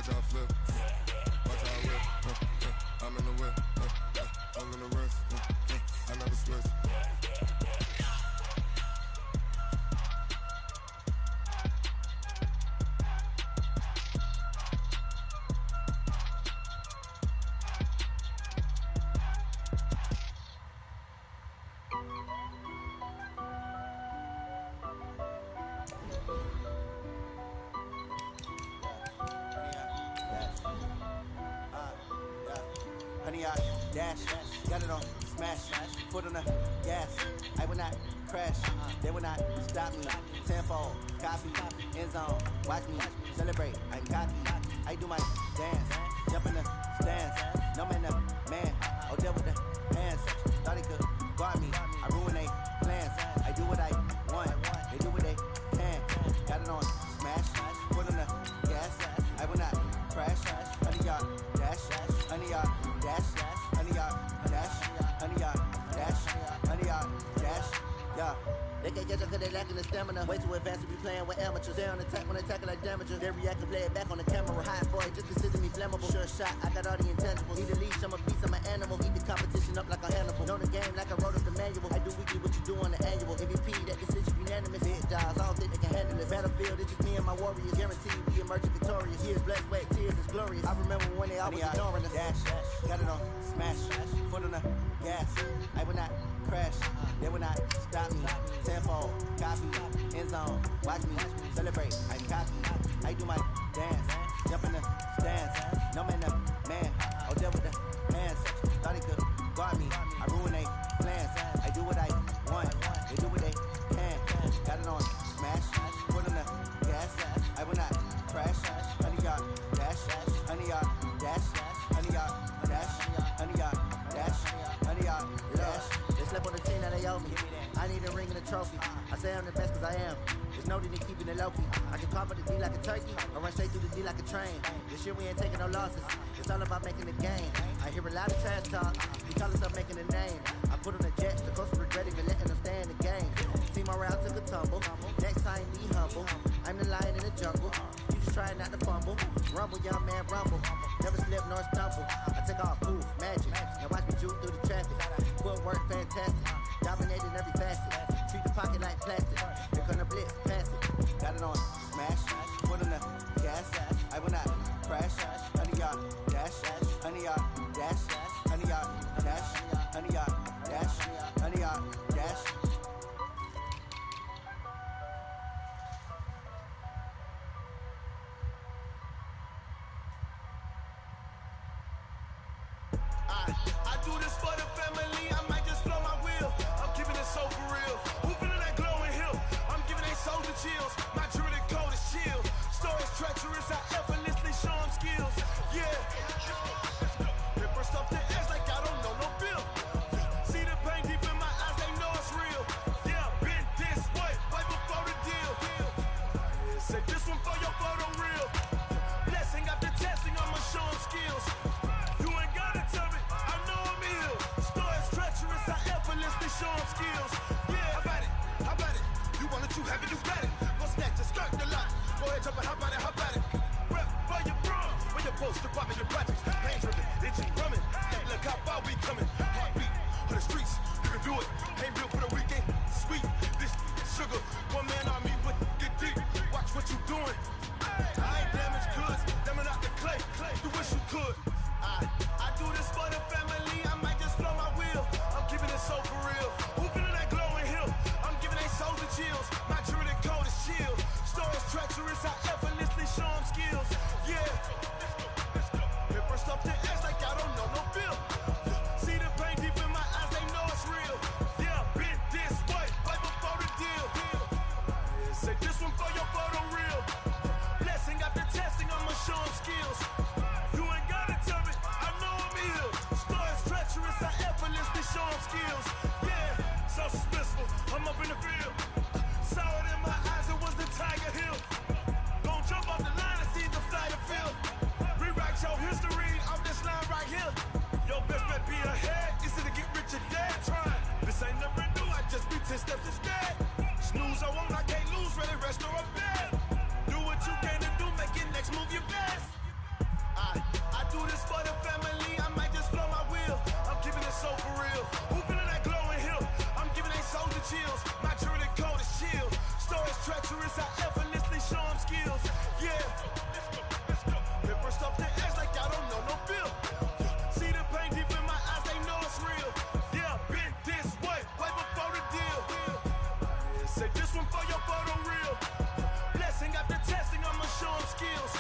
out for this. I never switch. Honey, I dash, got it on, smash, foot on the gas. I will not crash, they will not stop me. Tenfold, copy, end zone, watch me celebrate. I'm cocky, I do my dance, jump in the stands. No man, the man, oh, there with the hands. Thought he could guard me, I ruin they plans. I do what I want, they do what they can. Got it on, smash, foot on the gas. I will not crash, honey, y'all dash, honey, y'all dash, honey, y'all dash, honey, y'all dash, honey, y'all dash, yeah. They can't catch up cause they lacking the stamina. Way too advanced to be playing with amateurs. They on attack when they tackle like damages. They react and play it back on the camera. Hot boy, just consider me flammable. Sure shot, I got all the intangibles. Need a leash, I'm a beast, I'm an animal. Eat the competition up like a Hannibal. Know the game like I wrote up the manual. I do weekly what you do on the annual. MVP, that decision unanimous. Hit jobs, I don't think they can handle it. Battlefield, it's just me and my warriors. Guaranteed we emerging victorious. Years, blood, sweat, tears, it's glorious. I remember when they always ignoring us. Dash, got it on, smash, foot on the gas. I will not crash, they will not stop me. Tenfold, copy, end zone, watch me celebrate. I'm cocky, I do my dance, jump in the stands. No man, the man, oh, there with the hands. Thought he could guard me, I ruin they plans. I do what I want, they do what they can. Got it on, smash, foot on the gas. I will not crash, honey, y'all dash, honey, y'all dash, honey, y'all dash, honey, y'all dash, honey, y'all dash. They slept on the team that they owe me. I need a ring and a trophy. I say I'm the best cause I am. There's no need in keeping it low-key. I can cover the D like a turkey. I run straight through the D like a train. This year we ain't taking no losses. It's all about making the game. I hear a lot of trash talk. You College up making a name. I put on the jets, the coach regretting and letting them stay in the game. See my route took a tumble. Next time be humble. I'm the lion in the jungle. You just trying not to fumble. Rumble, young man, rumble. Never slip nor stumble. I take off, poof, magic. Now watch me juke through the traffic. Footwork fantastic. Dominating every facet. Treat the pocket like plastic. Here come the blitz, pass it. Got it on smash. Put on the gas. I will not crash. 100 yard dash. 100 yard dash. 100 yard dash. 100 yard dash. 100 yard dash. I do this for the family, I might just blow my wheel. I'm keeping it so for real. Who feeling that glowing hill? I'm giving they soldier chills. My jewelry code is chill. Stories treacherous, I effortlessly show them skills. Yeah. Paper stuff the edge like I don't know no bill. See the pain deep in my eyes, they know it's real. Yeah, been this way, right before the deal. Say this one for your photo real. Blessing after testing, I'ma show them skills. You ain't gotta tell me, I know I'm ill. Stories treacherous, I effortlessly show them skills. Yeah, how about it? How about it? You want it, you have it, you got it. Go snatch your skirt the lot. Go ahead, jump it, how about it? How about it? Rep for your bro, when you're supposed to pop in your projects. Pain driven, itching, drumming. Look how far we coming. Heartbeat for the streets, you can do it. Ain't built for the weekend. Sweet, this sugar. One man army, but get deep. Watch what you doing. I ain't damaged goods, them out the clay. You wish you could. I do this for the family, I might just blow my wheel. I'm keeping it so for real. Who feeling that glowing hill? I'm giving they soldier chills. My jewelry code is chill. Stories treacherous, I effortlessly show them skills. Yeah. Paper stuff the edge like I don't know no bill. See the pain deep in my eyes, they know it's real. Yeah, been this way, right before the deal. Say this one for your photo real. Blessing after testing, I'ma show them skills. You ain't gotta tell me, I know I'm ill. Stories treacherous, I effortlessly show them skills. Yeah, so suspenseful, I'm up in the field. Saw it in my eyes, it was the Tiger Hill. Gon' jump off the line and see the flyer field. Rewrite your history off this line right here. Your best bet be ahead, easy to get rich or dead trying. This ain't never new, I just be 10 steps instead. Snooze I won't, I can't lose, ready, rest or a bed. Do what you can to do, make your next move your best. I do this for the family, I might just blow my wheel. I'm keeping it so for real. Who feeling that glowing hill? I'm giving they soldier chills. My jewelry code is chill. Stories treacherous, I effortlessly show them skills. Yeah. Paper stuff the edge like I don't know no bill. See the pain deep in my eyes, they know it's real. Yeah, been this way, right before the deal. Say this one for your photo real. Blessing after testing, I'ma show them skills.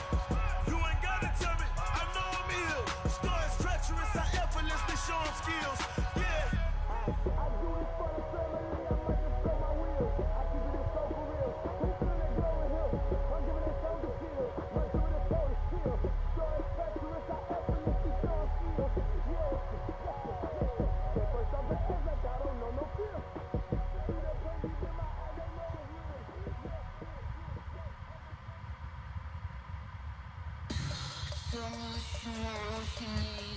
You ain't gotta tell me, I know I'm ill. Stories treacherous, I effortlessly show them skills. Yeah. I do this for the family, I might just blow my wheel. I keep it so for real. Who feeling that glowing hill? I'm giving it soldier skills. My jewelry code is chill. Stories treacherous, I effortlessly show them skills. Yeah. First off the edge like I don't know no fear. See that pain deep in my eyes, they know it's real. So much more for me.